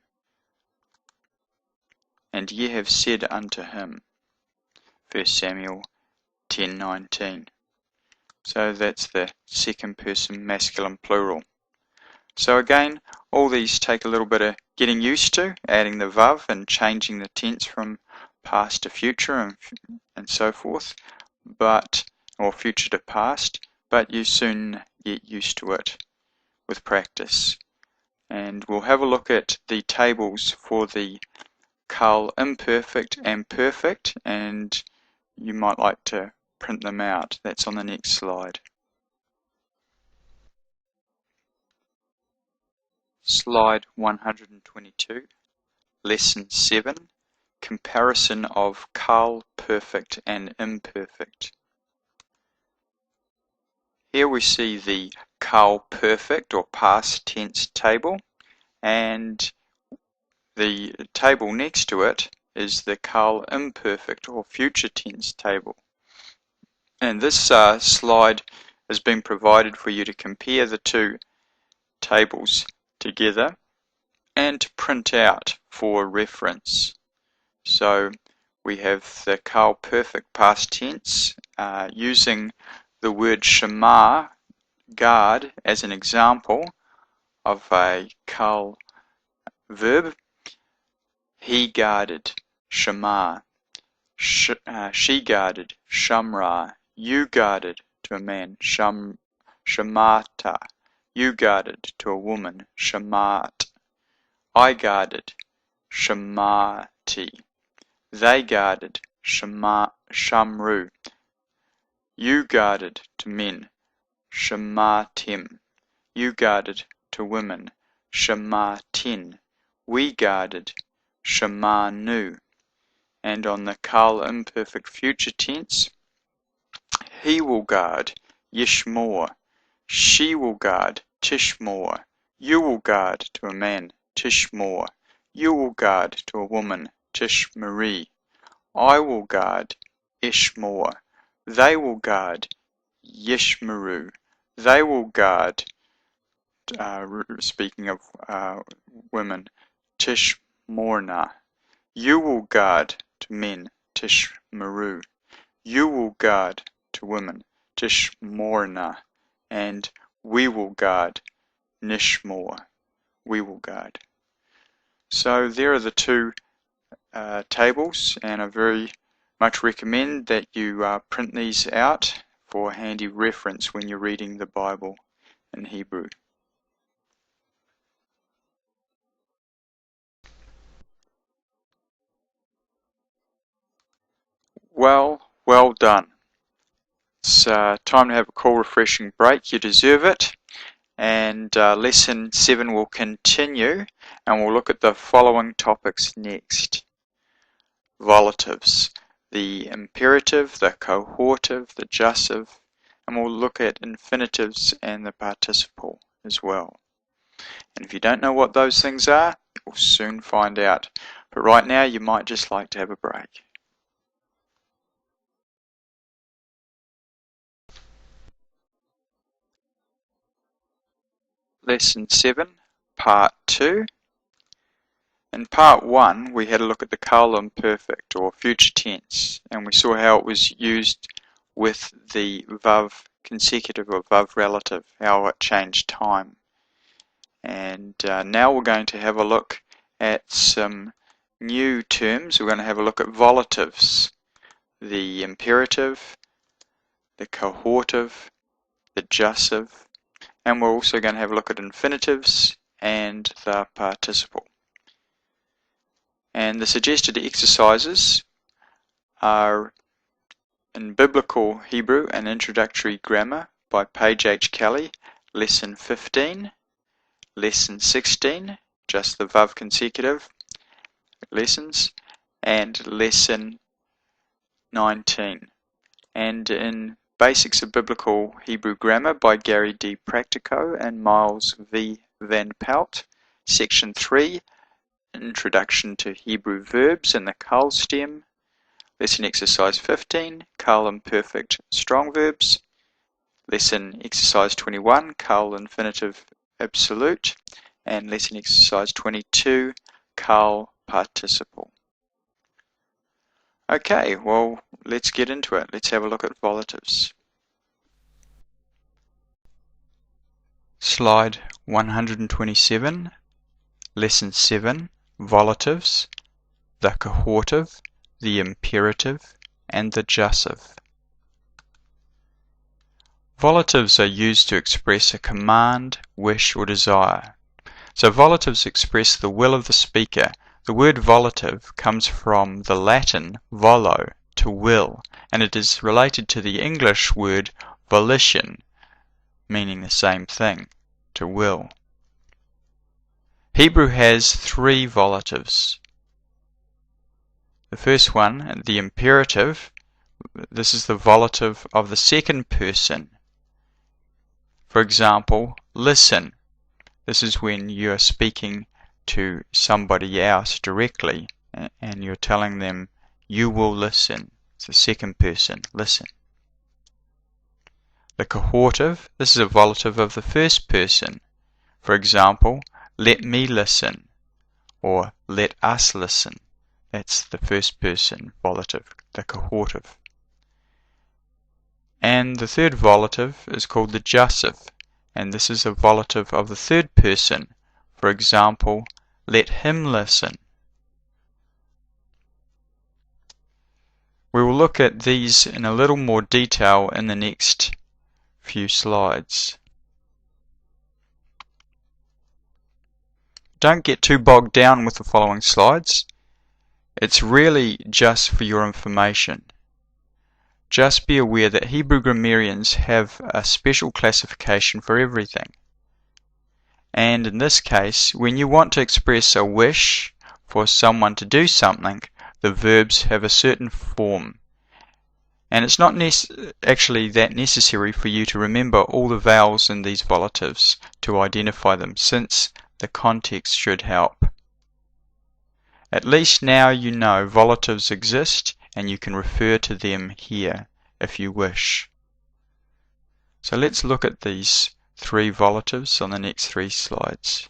And ye have said unto him. 1 Samuel 10:19. So that's the second person masculine plural. So again, all these take a little bit of getting used to, adding the vav and changing the tense from past to future and so forth, or future to past, but you soon get used to it with practice. And we'll have a look at the tables for the Carl imperfect and perfect, and you might like to print them out. That's on the next slide. Slide 122, Lesson 7, Comparison of Carl perfect and imperfect. Here we see the Carl perfect or past tense table, and the table next to it is the Carl imperfect or future tense table. And this slide has been provided for you to compare the two tables together and to print out for reference. So we have the Carl perfect past tense using the word Shema, guard, as an example of a Carl verb. He guarded, Shema. She guarded, Shamra. You guarded, to a man, Shamata. You guarded, to a woman, Shamat. I guarded, Shamati. They guarded, Shamru. You guarded, to men, Shamatim. You guarded, to women, Shamatin. We guarded, Shamanu. And on the Carl imperfect future tense, he will guard, Yishmor. She will guard, Tishmor. You will guard, to a man, Tishmor. You will guard, to a woman, Tishmari. I will guard, Ishmor. They will guard, Yishmaru. They will guard, speaking of women, Tishmorna. You will guard, to men, Tishmaru. You will guard, to women, Tishmorna. And we will guard, Nishmor. We will guard. So there are the two tables, and a very much recommend that you print these out for handy reference when you're reading the Bible in Hebrew. Well done. It's time to have a cool, refreshing break. You deserve it. And lesson 7 will continue, and we'll look at the following topics next. Volatives, the imperative, the cohortive, the jussive, and we'll look at infinitives and the participle as well. And if you don't know what those things are, you'll soon find out. But right now, you might just like to have a break. Lesson 7, Part 2. In Part 1, we had a look at the Carl imperfect, or future tense, and we saw how it was used with the Vav consecutive or Vav relative, how it changed time. And now we're going to have a look at some new terms. We're going to have a look at volatives, the imperative, the cohortive, the jussive, and we're also going to have a look at infinitives and the participle. And the suggested exercises are in Biblical Hebrew and Introductory Grammar by Paige H. Kelly, Lesson 15, Lesson 16, just the Vav consecutive lessons, and Lesson 19. And in Basics of Biblical Hebrew Grammar by Gary D. Practico and Miles V. Van Pelt, Section 3, Introduction to Hebrew Verbs and the Carl stem, Lesson Exercise 15, Carl imperfect strong verbs, Lesson Exercise 21, Carl infinitive absolute, and Lesson Exercise 22, Carl participle. Okay, well, let's get into it. Let's have a look at volatives. Slide 127, Lesson 7, Volatives, the cohortive, the imperative, and the jussive. Volatives are used to express a command, wish, or desire. So volatives express the will of the speaker. The word volative comes from the Latin volo, to will, and it is related to the English word volition, meaning the same thing, to will. Hebrew has 3 volatives. The first one, the imperative, this is the volative of the second person. For example, listen. This is when you are speaking to somebody else directly and you're telling them you will listen. It's the second person, listen. The cohortive, this is a volative of the first person. For example, let me listen or let us listen. That's the first person volative, the cohortive. And the third volative is called the jussive, and this is a volative of the third person. For example, let him listen. We will look at these in a little more detail in the next few slides. Don't get too bogged down with the following slides. It's really just for your information. Just be aware that Hebrew grammarians have a special classification for everything. And in this case, when you want to express a wish for someone to do something, the verbs have a certain form. And it's not actually that necessary for you to remember all the vowels in these volatives to identify them, since the context should help. At least now you know volatives exist and you can refer to them here if you wish. So let's look at these 3 volatives on the next 3 slides.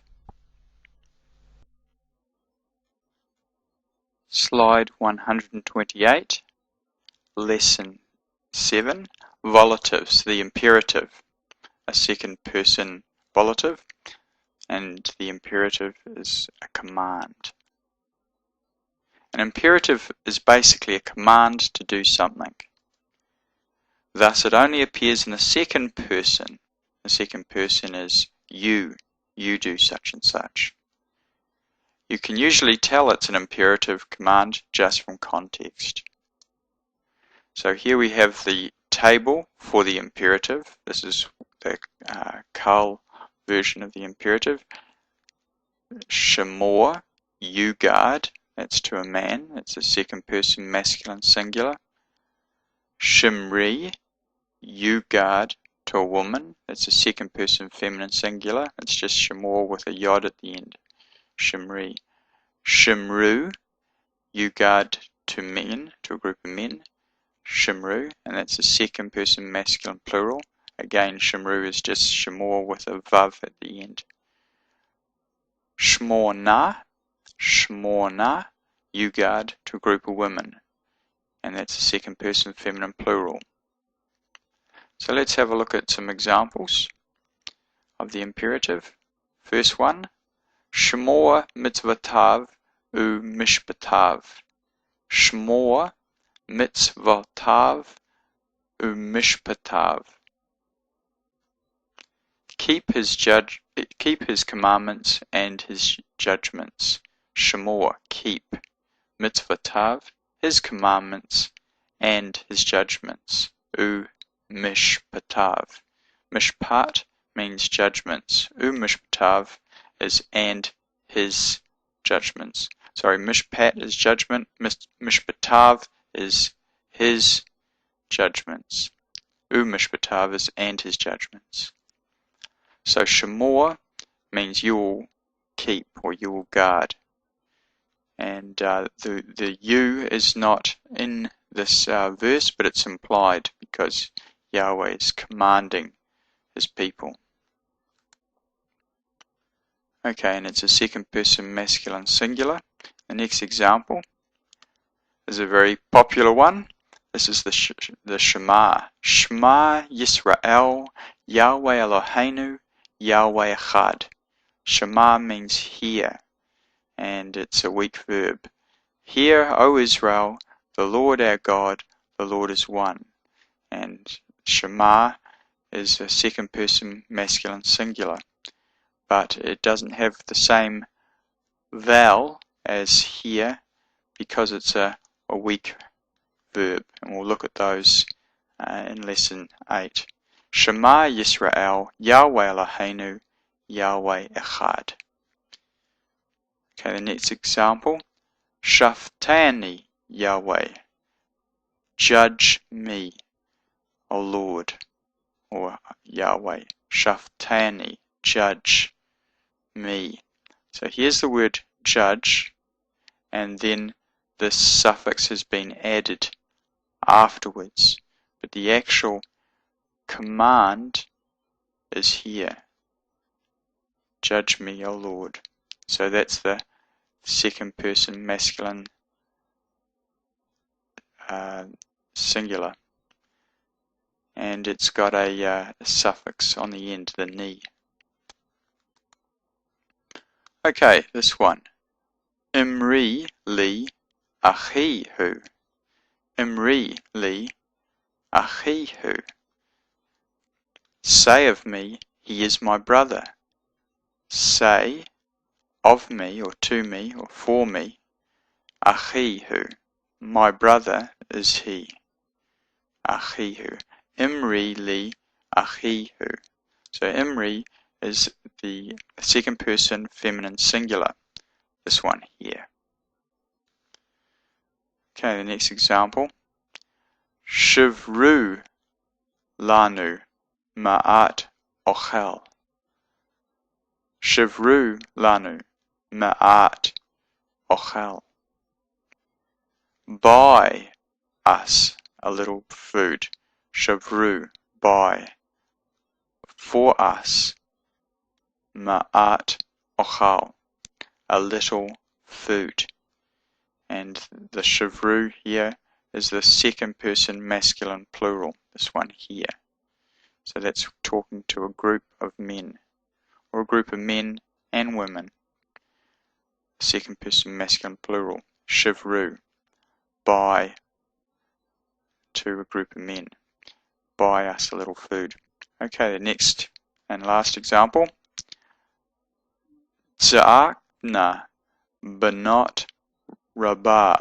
Slide 128, Lesson 7, Volatives, the imperative, a second person volative, and the imperative is a command. An imperative is basically a command to do something. Thus, it only appears in the second person. The second person is you. You do such and such. You can usually tell it's an imperative command just from context. So here we have the table for the imperative. This is the Carl version of the imperative. Shemor, you guard. That's to a man. It's a second person masculine singular. Shimri, you guard, to a woman. That's a second person feminine singular. It's just Shemor with a yod at the end. Shimri. Shimru, you guard, to men, to a group of men. Shimru, and that's a second person masculine plural. Again, Shimru is just Shemor with a vav at the end. Shmorna, Shmorna, you guard, to a group of women, and that's a second person feminine plural. So let's have a look at some examples of the imperative. First one, Shmor mitzvatav u mishpatav. Shmor mitzvatav u mishpatav. Keep his commandments and his judgments. Shemor, keep. Mitzvatav, his commandments and his judgments. U mishpatav. Mishpat means judgments. U mishpatav is and his judgments. Sorry, mishpat is judgment. Mishpatav is his judgments. U mishpatav is and his judgments. So Shemor means you will keep or you will guard. And the you is not in this verse, but it's implied because Yahweh is commanding his people. Okay, and it's a second person masculine singular. The next example is a very popular one. This is the Shema. Shema Yisrael, Yahweh Eloheinu, Yahweh Echad. Shema means hear, and it's a weak verb. Hear, O Israel, the Lord our God, the Lord is one. And Shema is a second person masculine singular, but it doesn't have the same vowel as hear because it's a weak verb, and we'll look at those in lesson 8. Shema Yisrael, Yahweh Eloheinu, Yahweh Echad. Okay, the next example. Shaftani, Yahweh. Judge me, O Lord, or Yahweh. Shaftani, judge me. So here's the word judge, and then this suffix has been added afterwards, but the actual command is here. Judge me, O Lord. So that's the second person masculine singular. And it's got a suffix on the end, the ni. Okay, this one. Imri li achihu. Imri li achihu. Say of me, he is my brother. Say of me, or to me, or for me, achihu, my brother is he. Achihu. Imri li achihu. So Imri is the second person feminine singular. This one here. Okay, the next example. Shivru lanu ma'at ochel. Shivru lanu ma'at ochel. Buy us a little food. Shavru, buy. For us. Ma'at ochel, a little food. And the shavru here is the second person masculine plural, this one here. So that's talking to a group of men, or a group of men and women. Second person masculine plural. shivru, buy, to a group of men. Buy us a little food. Okay, the next and last example. Za'akna banot rabah.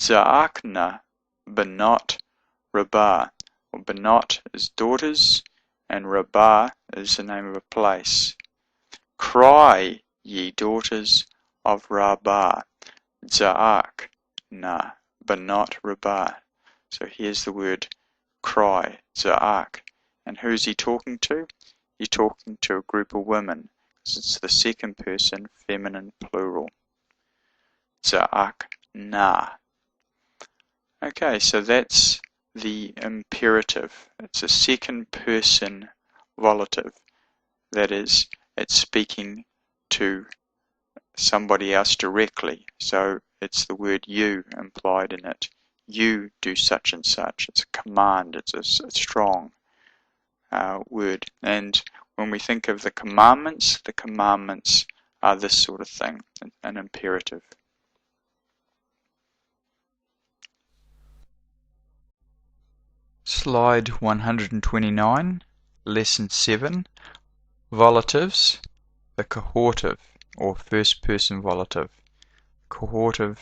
Za'akna banot rabah. Well, banot is daughters, and rabah is the name of a place. Cry, ye daughters of Rabah. Za'akna banot rabah. So here's the word cry, za'ak. And who's he talking to? He's talking to a group of women, because it's the second person, feminine plural. Za'akna. Okay, so that's the imperative. It's a second person volative. That is, it's speaking to somebody else directly. So it's the word you implied in it. You do such and such. It's a command. It's a strong word. And when we think of the commandments are this sort of thing, an imperative. Slide 129, Lesson 7, Volatives, the cohortive, or first person volative. Cohortive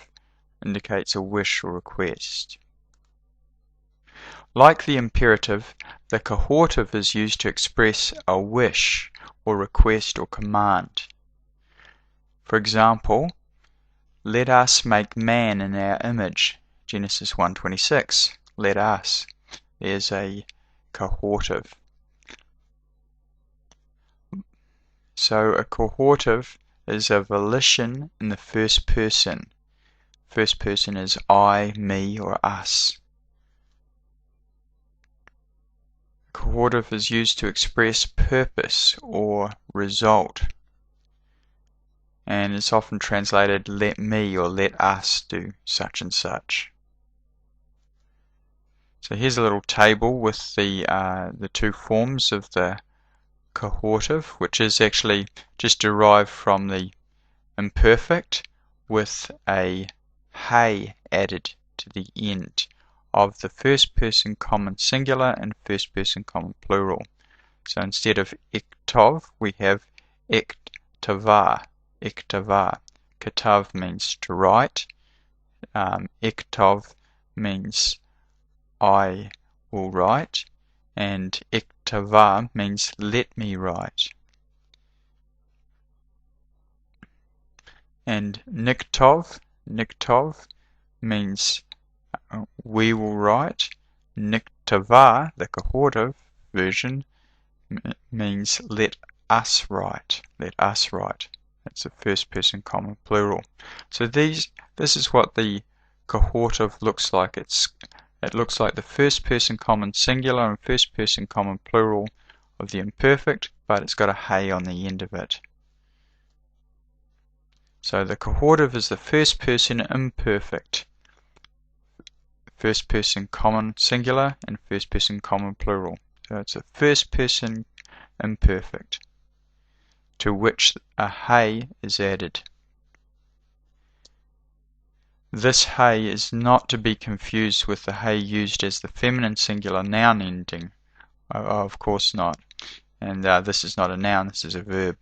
indicates a wish or request. Like the imperative, the cohortive is used to express a wish or request or command. For example, let us make man in our image, Genesis 1:26. Let us. There's a cohortive. So a cohortive is a volition in the first person. First person is I, me, or us. Cohortive is used to express purpose or result, and it's often translated let me or let us do such and such. So here's a little table with the two forms of the cohortive, which is actually just derived from the imperfect with a hey added to the end of the first person common singular and first person common plural. So instead of iktov, we have iktava. Iktava. Katav means to write. Iktov means I will write. And iktava means let me write. And niktov means we will write. Niktava, the cohortive version, means let us write. Let us write. That's the first person common plural. So this is what the cohortive looks like. It looks like the first person common singular and first person common plural of the imperfect, but it's got a hey on the end of it. So the cohortive is the first person imperfect. First person common singular and first person common plural. So it's a first person imperfect, to which a hey is added. This hey is not to be confused with the hey used as the feminine singular noun ending. Of course not. And this is not a noun, this is a verb.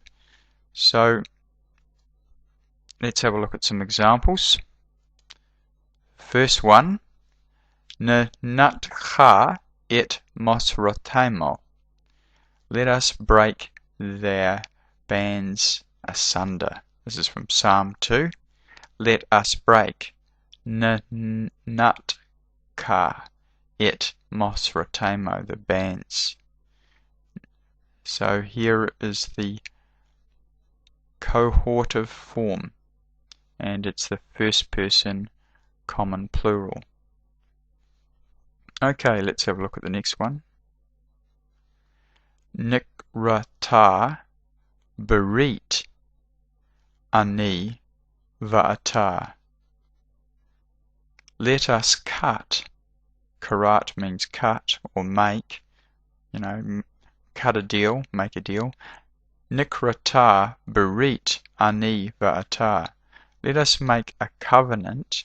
So let's have a look at some examples. First one, Natcha et mosrotemo. Let us break their bands asunder. This is from Psalm 2. Let us break. Natcha et mosrotemo, the bands. So here is the cohortive form, and it's the first person common plural. Okay, let's have a look at the next one. Nikrata berit ani va'ata. Let us cut. Karat means cut or make. Cut a deal, make a deal. Nikrata berit ani va'ata. let us make a covenant,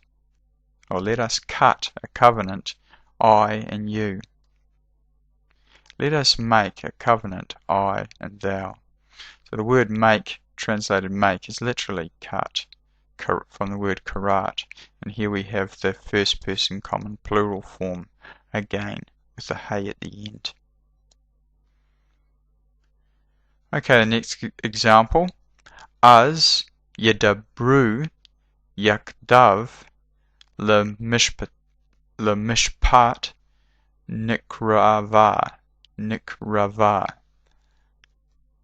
or let us cut a covenant, I and you. Let us make a covenant, I and thou. So the word make, translated make, is literally cut, from the word karat. And here we have the first person common plural form again, with the hey at the end. Okay, the next example. Az yedabru yakdav lemishpat nikrava.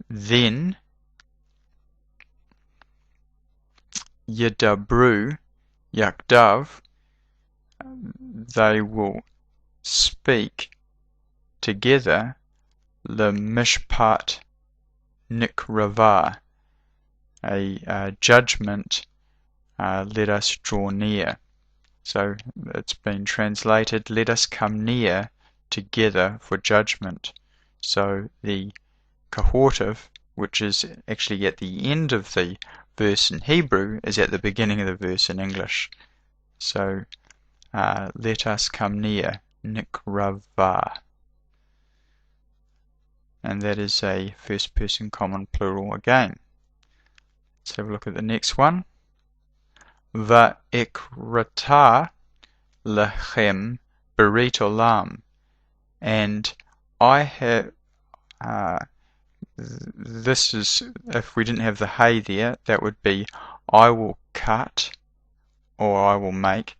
Then yedabru yakdav, they will speak together, lemishpat nikrava, a judgment, let us draw near. So it's been translated, let us come near together for judgment. So the cohortive, which is actually at the end of the verse in Hebrew, is at the beginning of the verse in English. So let us come near, nikrava. And that is a first person common plural again. Let's have a look at the next one. Va'ekrata lechem berit olam. And I have, this is, if we didn't have the hey there, that would be I will cut, or I will make.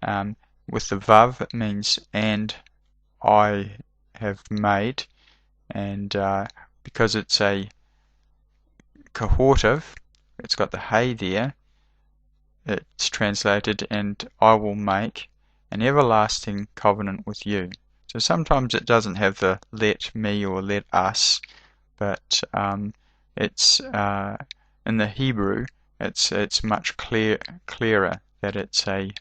With the vav, it means and I have made. And because it's a cohortive, it's got the hey there, it's translated, and I will make an everlasting covenant with you. So sometimes it doesn't have the let me or let us, but it's in the Hebrew it's much clearer that it's a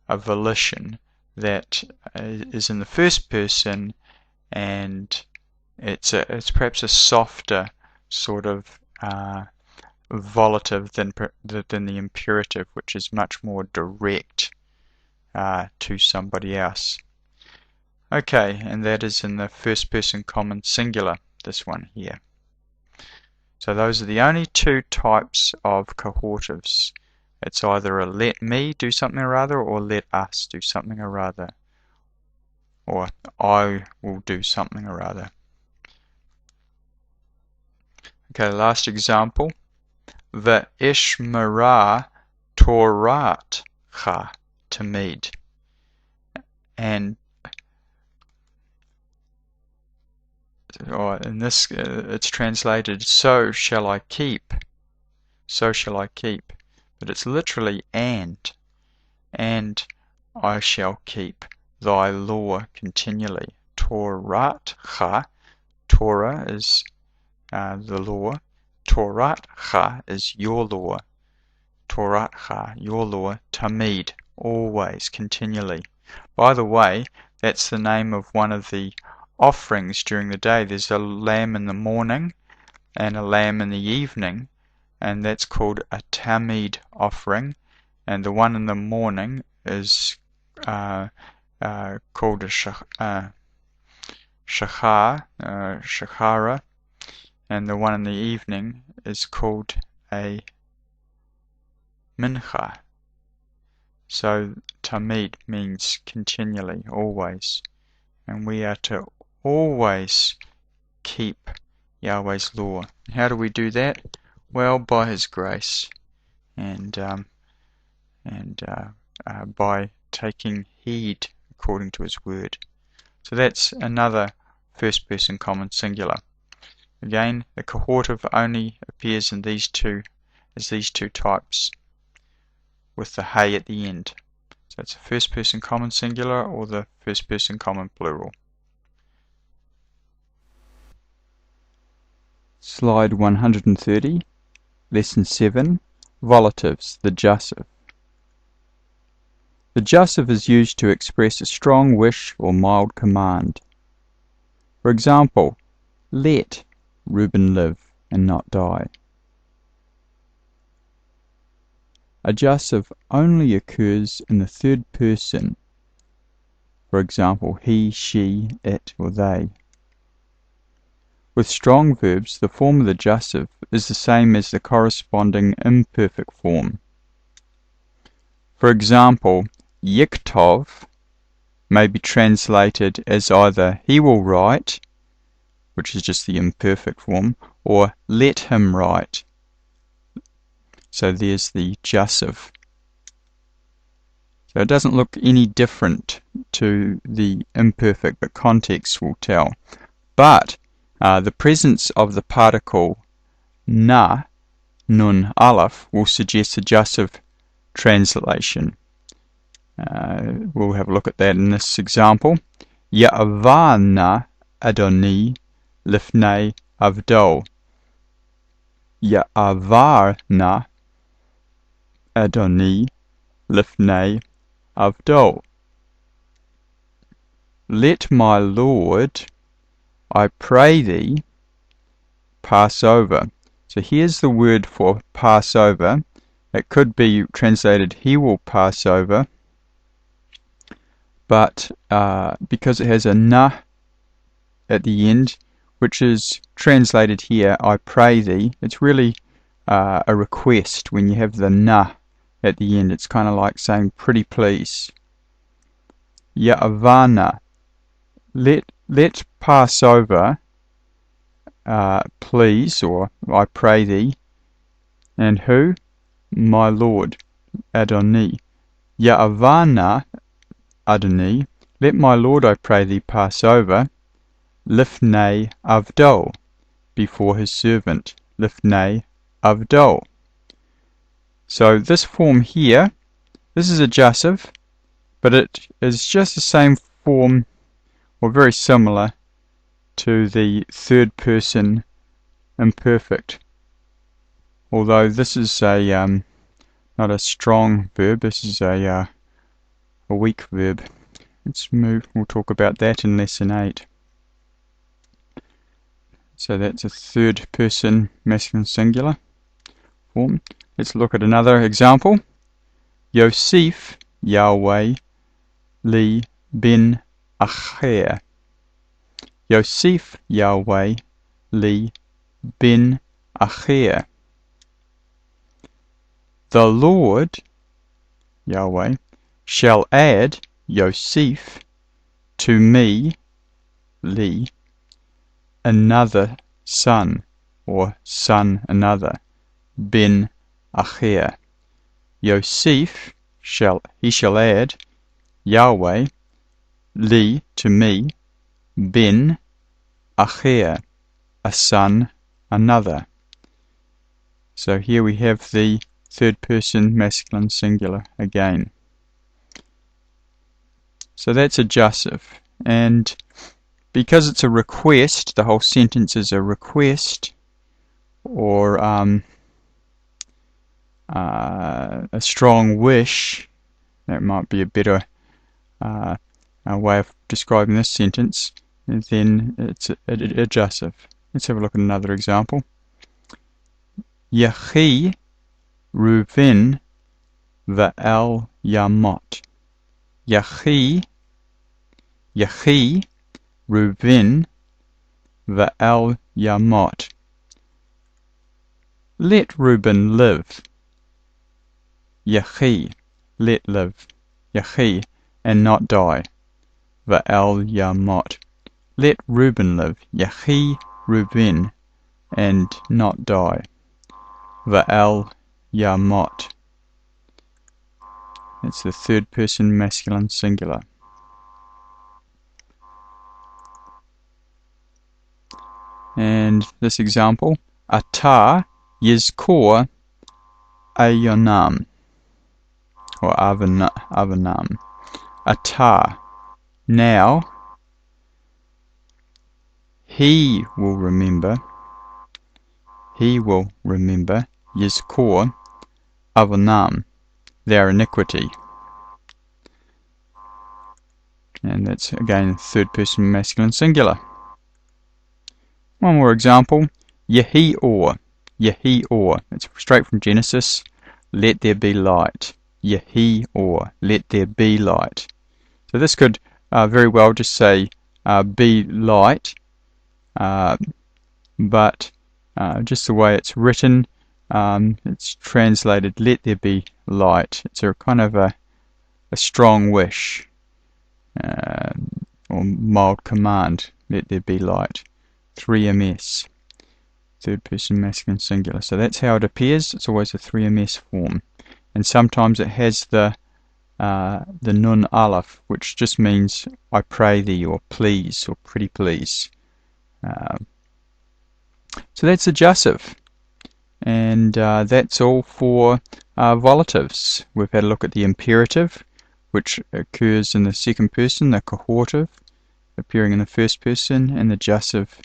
volition that is in the first person, and it's perhaps a softer sort of volative than the imperative, which is much more direct to somebody else. Okay, and that is in the first person common singular, this one here. So those are the only two types of cohortives. It's either a let me do something or other, or let us do something or other, or I will do something or other. Okay, last example. Ve'ishmera Toratcha tamid. And in this, it's translated, so shall I keep. So shall I keep. But it's literally and I shall keep thy law continually. Toratcha, Torah is the law. Toratcha is your law. Toratcha, your law. Tamid, always, continually. By the way, that's the name of one of the offerings during the day. There's a lamb in the morning and a lamb in the evening, and that's called a tamid offering. And the one in the morning is called a shachara, and the one in the evening is called a mincha. So tamid means continually, always, and we are to always keep Yahweh's law. How do we do that? Well, by His grace, and by taking heed according to His word. So that's another first person common singular. Again, the cohortive only appears in these two types, with the hey at the end. So it's a first person common singular or the first person common plural. Slide 130, Lesson 7, Volatives, the jussive. The jussive is used to express a strong wish or mild command. For example, let Reuben live and not die. adjussive only occurs in the third person. For example, he, she, it, or they. With strong verbs, the form of the adjussive is the same as the corresponding imperfect form. For example, yiktov may be translated as either he will write, which is just the imperfect form, or let him write. So there's the adjussive. So it doesn't look any different to the imperfect, but context will tell. But the presence of the particle na, nun, aleph, will suggest adjussive translation. We'll have a look at that in this example. Ya'avana Adoni lifnei avdo. Ya'avarna Adoni lifnei avdo. Let my Lord, I pray thee, pass over. So here's the word for pass over. It could be translated he will pass over, but because it has a na at the end, which is translated here, I pray thee, it's really a request when you have the na at the end. It's kind of like saying pretty please. Ya'avana, let pass over, please, or I pray thee. And who? My Lord, Adoni. Ya'avana Adoni, let my Lord, I pray thee, pass over. Lifnei avdo, before his servant. Lifnei avdo. So this form here, this is adjussive, but it is just the same form, or very similar, to the third person imperfect. Although this is a not a strong verb, this is a weak verb. Let's move, we'll talk about that in lesson 8. So that's a third person masculine singular form. Let's look at another example. Yosef Yahweh li bin Acher. Yosef Yahweh li bin Acher. The Lord, Yahweh, shall add, Yosef, to me, li, another son, or son another, bin Acher. Yosef, he shall add, Yahweh, li, to me, bin Acher, a son another. So here we have the third person masculine singular again. So that's adjussive, and because it's a request, the whole sentence is a request, or a strong wish. That might be a better way of describing this sentence. And then it's adjussive. Let's have a look at another example. Yechi Reuven va'el Yamot. Yechi Reuven va'el Yamot. Let Reuben live. Yechi, let live. Yechi, and not die. Va'el Yamot. Let Reuben live. Yechi Reuben, and not die. Va'el Yamot. It's the third person masculine singular. And this example, Ata Yizkor Ayonam, or Avanam. Ata, now, he will remember, Yizkor Avanam, their iniquity. And that's again third person masculine singular. One more example, Yehi-or. It's straight from Genesis. let there be light. Yehi or, let there be light. So this could very well just say be light, but just the way it's written, it's translated let there be light. It's a kind of a strong wish or mild command, let there be light. 3ms, third person masculine singular. So that's how it appears. It's always a 3ms form, and sometimes it has the nun aleph, which just means I pray thee, or please, or pretty please. So that's adjussive, and that's all for volatives. We've had a look at the imperative, which occurs in the second person, the cohortive appearing in the first person, and the adjussive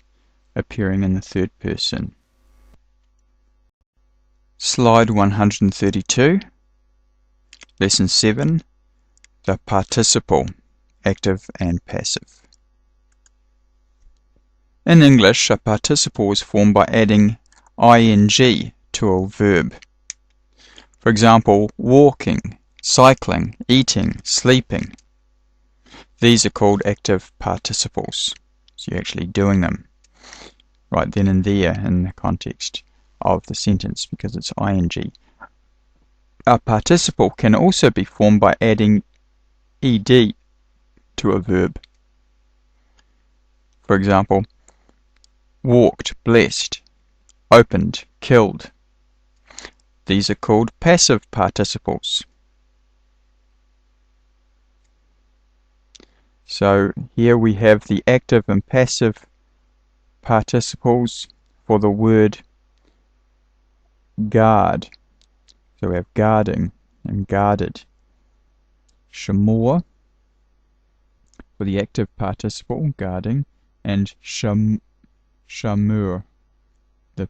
appearing in the third person. Slide 132, Lesson 7, the participle, active and passive. In English, a participle is formed by adding ing to a verb. For example, walking, cycling, eating, sleeping. These are called active participles. So you're actually doing them right then and there in the context of the sentence because it's ing. A participle can also be formed by adding ed to a verb. For example, walked, blessed, opened, killed. These are called passive participles. So here we have the active and passive participles for the word guard. So we have guarding and guarded. Shamor for the active participle, guarding, and shamur, the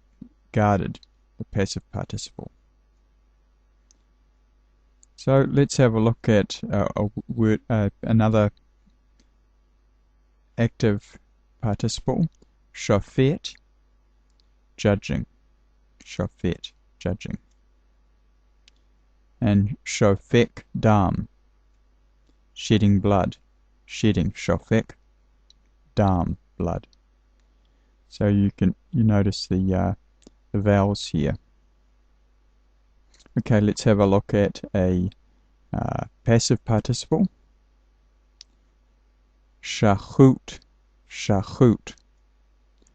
guarded, the passive participle. So let's have a look at another active participle, shofet, judging, shofet, judging, and shofek dam, shedding blood, shedding, shofek dam, blood. So you notice the vowels here. Okay, let's have a look at a passive participle. Shachut, shachut.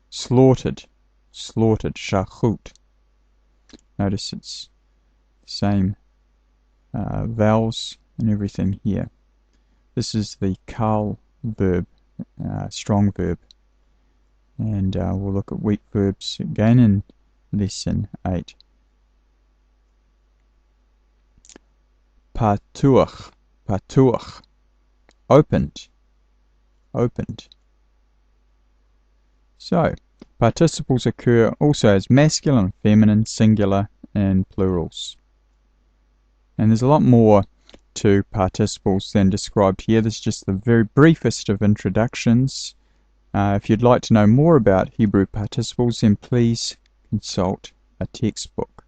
Slaughtered, slaughtered, shachut. Notice it's the same vowels and everything here. This is the kal verb, strong verb. And we'll look at weak verbs again in lesson 8. Patuach, patuach. Opened, opened. So, participles occur also as masculine, feminine, singular, and plurals. And there's a lot more to participles than described here. This is just the very briefest of introductions. If you'd like to know more about Hebrew participles, then please consult a textbook.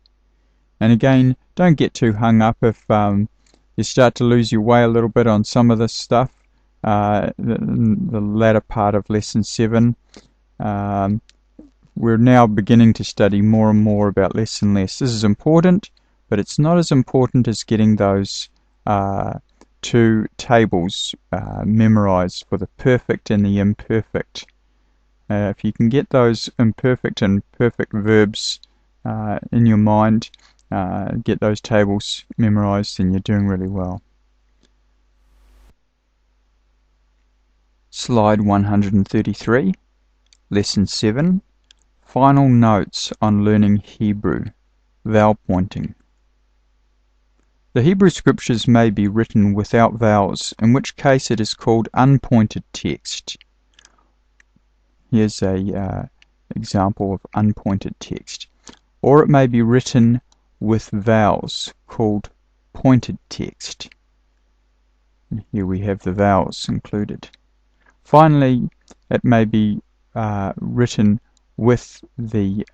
And again, don't get too hung up if you start to lose your way a little bit on some of this stuff. The latter part of Lesson 7. We're now beginning to study more and more about less and less. This is important, but it's not as important as getting those two tables memorized for the perfect and the imperfect. If you can get those imperfect and perfect verbs in your mind, get those tables memorized, then you're doing really well. Slide 133, Lesson 7, Final Notes on Learning Hebrew, Vowel Pointing. The Hebrew Scriptures may be written without vowels, in which case it is called unpointed text. Here's a example of unpointed text. Or it may be written with vowels, called pointed text. And here we have the vowels included. Finally, it may be written with the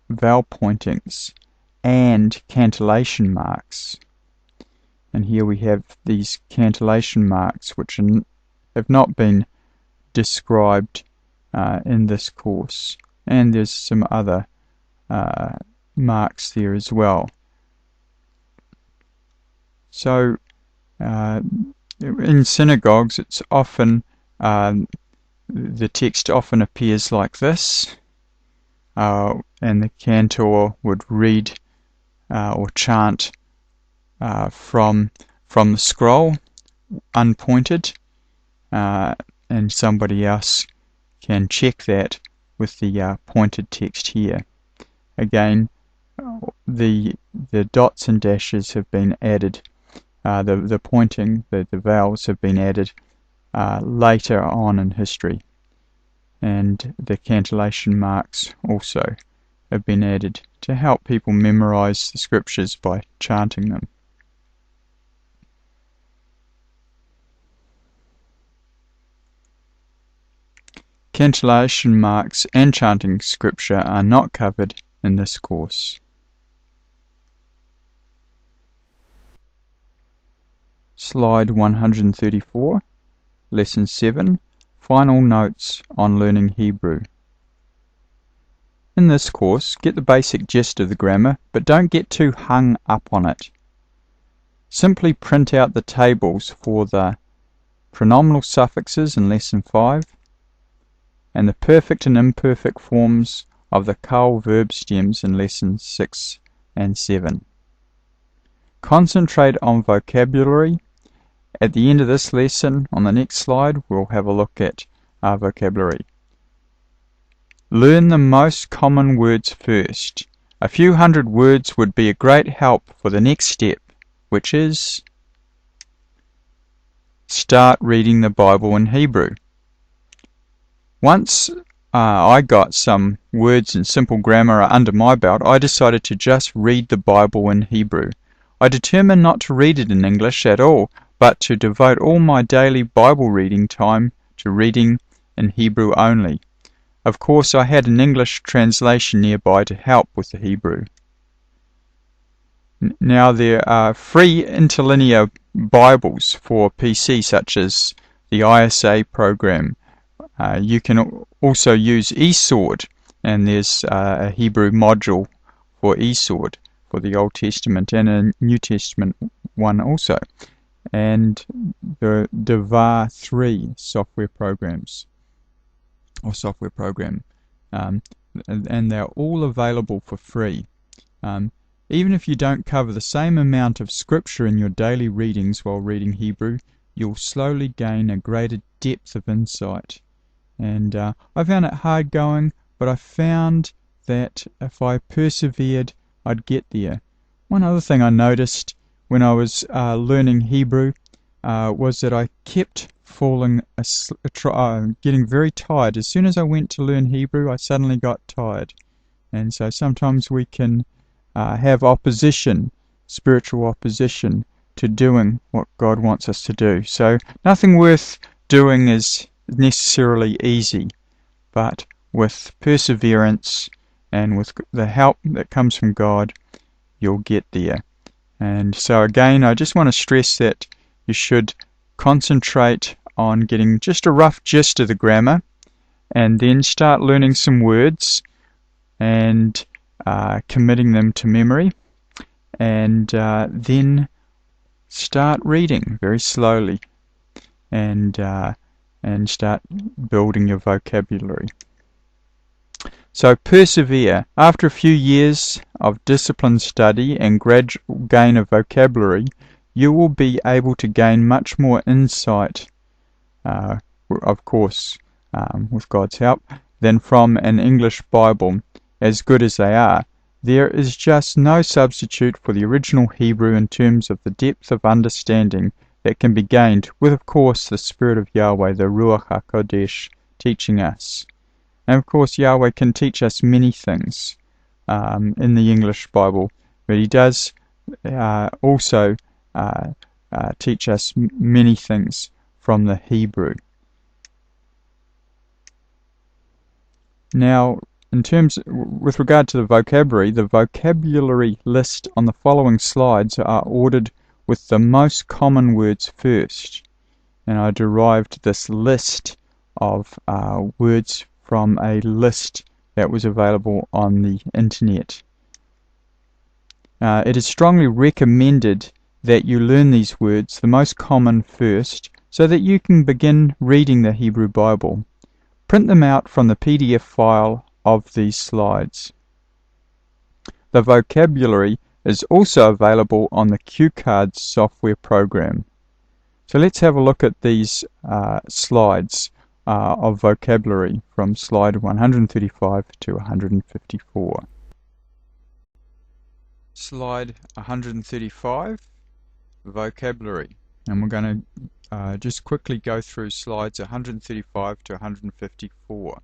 vowel pointings and cantillation marks. And here we have these cantillation marks which have not been described in this course. And there's some other marks there as well. So in synagogues it's often the text often appears like this, and the cantor would read or chant from the scroll, unpointed, and somebody else can check that with the pointed text here. Again, the dots and dashes have been added, the pointing, the vowels have been added later on in history, and the cantillation marks also have been added to help people memorize the scriptures by chanting them. Cantillation marks and chanting scripture are not covered in this course. Slide 134, Lesson 7, Final Notes on Learning Hebrew. In this course, get the basic gist of the grammar, but don't get too hung up on it. Simply print out the tables for the pronominal suffixes in Lesson 5, and the perfect and imperfect forms of the kal verb stems in Lessons 6 and 7. Concentrate on vocabulary. At the end of this lesson, on the next slide, we'll have a look at our vocabulary. Learn the most common words first. A few hundred words would be a great help for the next step, which is start reading the Bible in Hebrew. Once I got some words and simple grammar under my belt, I decided to just read the Bible in Hebrew. I determined not to read it in English at all, but to devote all my daily Bible reading time to reading in Hebrew only. Of course, I had an English translation nearby to help with the Hebrew. Now, there are free interlinear Bibles for PC, such as the ISA program. You can also use eSword, and there's a Hebrew module for eSword for the Old Testament and a New Testament one also, and the Devar 3 software programs or software program, and they're all available for free. Even if you don't cover the same amount of scripture in your daily readings while reading Hebrew, you'll slowly gain a greater depth of insight. And I found it hard going, but I found that if I persevered, I'd get there. One other thing I noticed when I was learning Hebrew was that I kept getting very tired. As soon as I went to learn Hebrew, I suddenly got tired. And so sometimes we can have opposition, spiritual opposition, to doing what God wants us to do. So nothing worth doing is necessarily easy, but with perseverance and with the help that comes from God, you'll get there. And so again, I just want to stress that you should concentrate on getting just a rough gist of the grammar, and then start learning some words and committing them to memory, and then start reading very slowly, and start building your vocabulary. So persevere. After a few years of disciplined study and gradual gain of vocabulary, you will be able to gain much more insight, of course, with God's help, than from an English Bible, as good as they are. There is just no substitute for the original Hebrew in terms of the depth of understanding that can be gained with, of course, the Spirit of Yahweh, the Ruach HaKodesh, teaching us. And of course, Yahweh can teach us many things in the English Bible, but He does also teach us many things from the Hebrew. Now, with regard to the vocabulary list on the following slides are ordered with the most common words first. And I derived this list of words from a list that was available on the internet. It is strongly recommended that you learn these words, the most common first, so that you can begin reading the Hebrew Bible. Print them out from the PDF file of these slides. The vocabulary is also available on the QCards software program. So let's have a look at these slides of vocabulary from slide 135 to 154. Slide 135, vocabulary. And we're going to just quickly go through slides 135 to 154.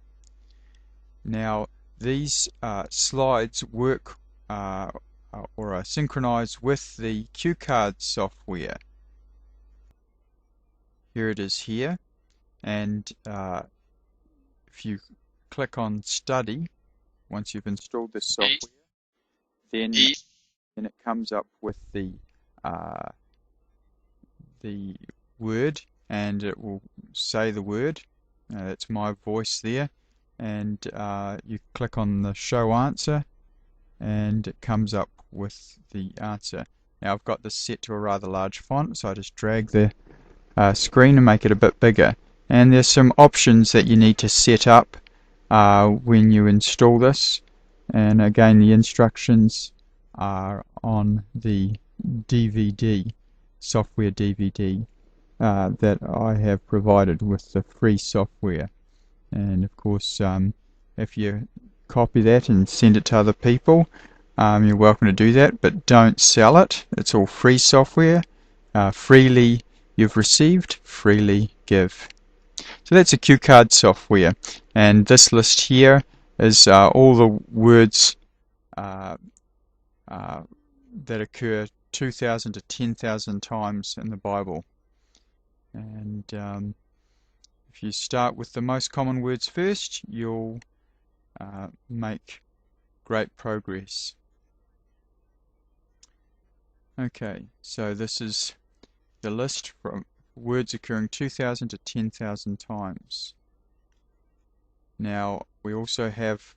Now, these slides work or are synchronized with the QCards software. Here it is here, and if you click on Study, once you've installed this software, then it comes up with the word, and it will say the word. That's my voice there, and you click on the Show Answer, and it comes up with the answer. Now I've got this set to a rather large font, so I just drag the screen and make it a bit bigger. And there's some options that you need to set up when you install this. And again, the instructions are on the DVD, software DVD that I have provided with the free software. And of course, if you copy that and send it to other people, you're welcome to do that, but don't sell it. It's all free software. Freely you've received, freely give. So that's a QCard software, and this list here is all the words that occur 2,000 to 10,000 times in the Bible. And if you start with the most common words first, you'll make great progress. Okay, so this is the list from words occurring 2,000 to 10,000 times. Now we also have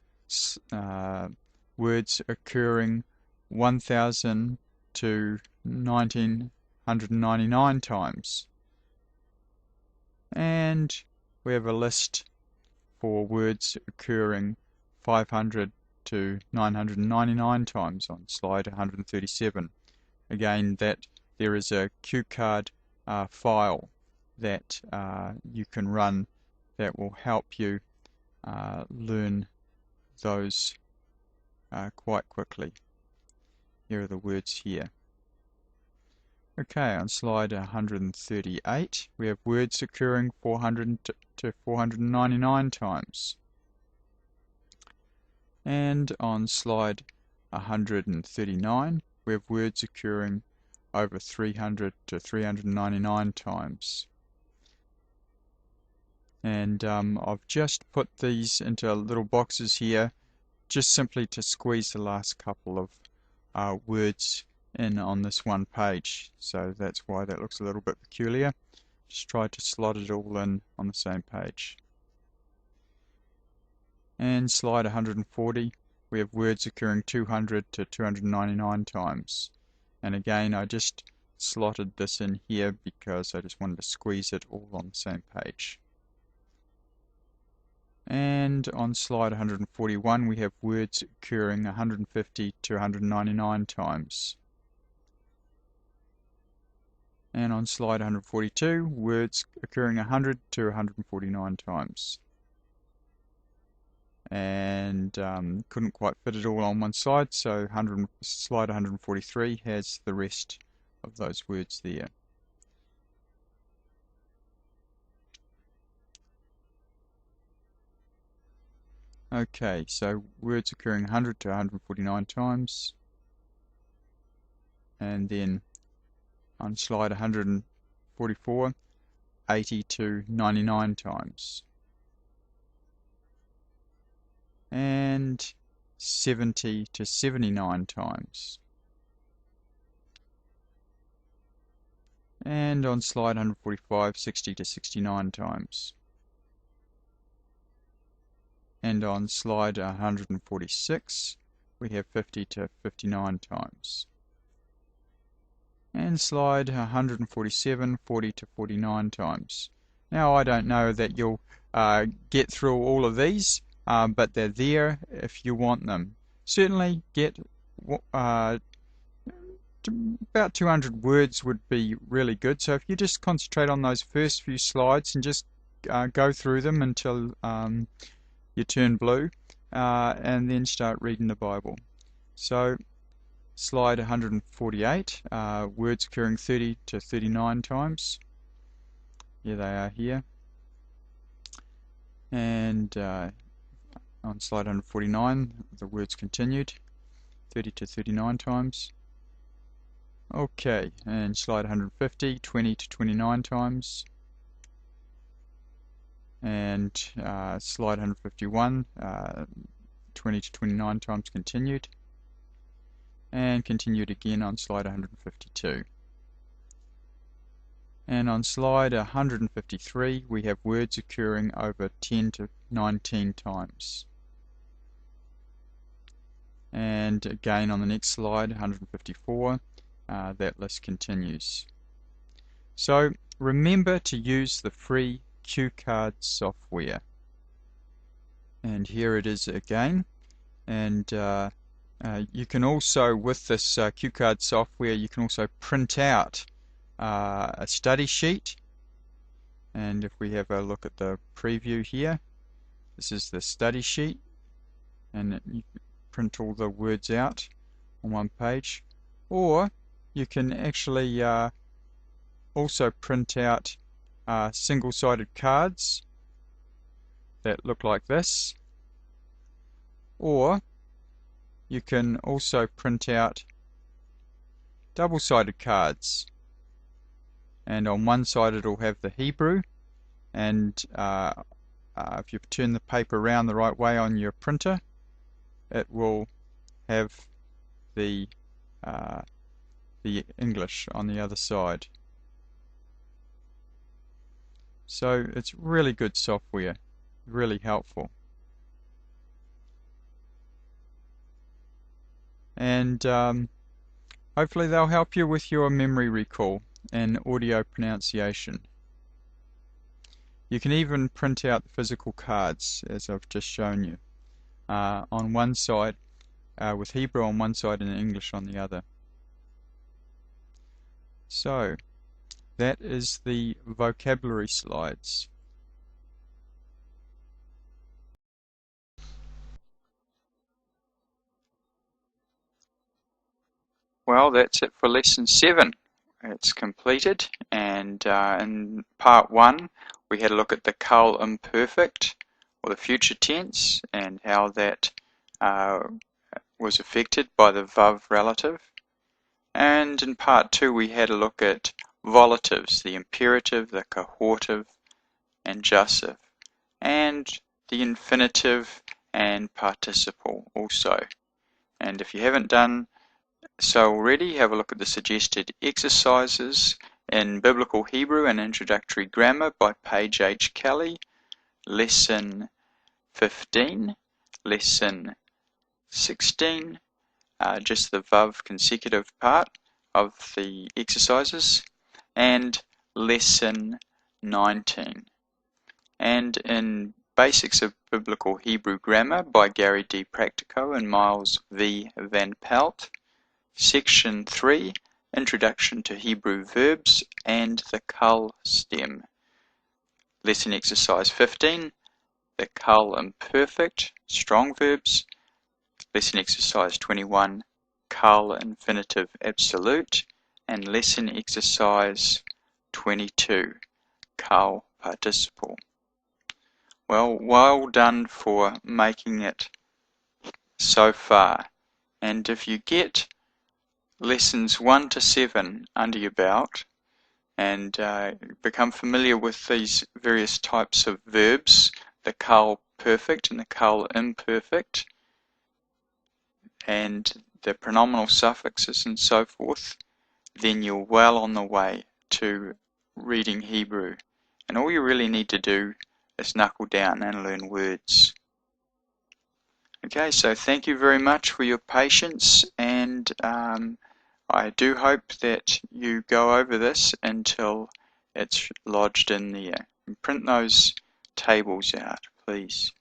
words occurring 1,000 to 1,999 times. And we have a list for words occurring 500 to 999 times on slide 137. Again, that there is a QCard file that you can run that will help you learn those quite quickly. Here are the words here. Okay, on slide 138 we have words occurring 400 to 499 times. And on slide 139 we have words occurring over 300 to 399 times. And I've just put these into little boxes here just simply to squeeze the last couple of words in on this one page. So that's why that looks a little bit peculiar. Just try to slot it all in on the same page. And slide 140 we have words occurring 200 to 299 times. And again, I just slotted this in here because I just wanted to squeeze it all on the same page. And on slide 141 we have words occurring 150 to 199 times. And on slide 142 words occurring 100 to 149 times. And couldn't quite fit it all on one slide, so slide 143 has the rest of those words there. Okay, so words occurring 100 to 149 times, and then on slide 144, 80 to 99 times. and 70 to 79 times. And on slide 145, 60 to 69 times. And on slide 146, we have 50 to 59 times. And slide 147, 40 to 49 times. Now I don't know that you'll get through all of these, but they're there if you want them. Certainly get about 200 words would be really good. So if you just concentrate on those first few slides and just go through them until you turn blue, and then start reading the Bible. So slide 148, words occurring 30 to 39 times. Here they are here. And on slide 149, the words continued, 30 to 39 times. Okay, and slide 150, 20 to 29 times. And slide 151, 20 to 29 times continued. And continued again on slide 152. And on slide 153, we have words occurring over 10 to 19 times. And again on the next slide, 154, that list continues. So remember to use the free Cue Card software. And here it is again. And you can also, with this Cue Card software, you can also print out a study sheet. And if we have a look at the preview here, this is the study sheet, and you print all the words out on one page. Or you can actually also print out single-sided cards that look like this, or you can also print out double-sided cards, and on one side it'll have the Hebrew, and if you turn the paper around the right way on your printer, it will have the English on the other side. So it's really good software, really helpful. And hopefully they'll help you with your memory recall and audio pronunciation. You can even print out the physical cards, as I've just shown you, on one side with Hebrew on one side and English on the other. So that is the vocabulary slides. Well, that's it for lesson 7. It's completed, and in part 1 we had a look at the Kal imperfect, or the future tense, and how that was affected by the Vav relative. And in part 2 we had a look at volatives, the imperative, the cohortive, and jussive, and the infinitive and participle also. And if you haven't done so already, have a look at the suggested exercises in Biblical Hebrew and Introductory Grammar by Paige H. Kelly, Lesson 15, Lesson 16, just the Vav consecutive part of the exercises, and Lesson 19. And in Basics of Biblical Hebrew Grammar by Gary D. Practico and Miles V. Van Pelt, Section 3, Introduction to Hebrew Verbs and the Kal stem. Lesson Exercise 15, the Kal imperfect, strong verbs. Lesson Exercise 21, Kal infinitive absolute. And Lesson Exercise 22, Kal participle. Well done for making it so far. And if you get lessons 1 to 7 under your belt and become familiar with these various types of verbs, the Kal perfect and the Carl imperfect, and the pronominal suffixes and so forth, then you're well on the way to reading Hebrew. And all you really need to do is knuckle down and learn words. Okay, so thank you very much for your patience, and I do hope that you go over this until it's lodged in there. And print those tables out, please.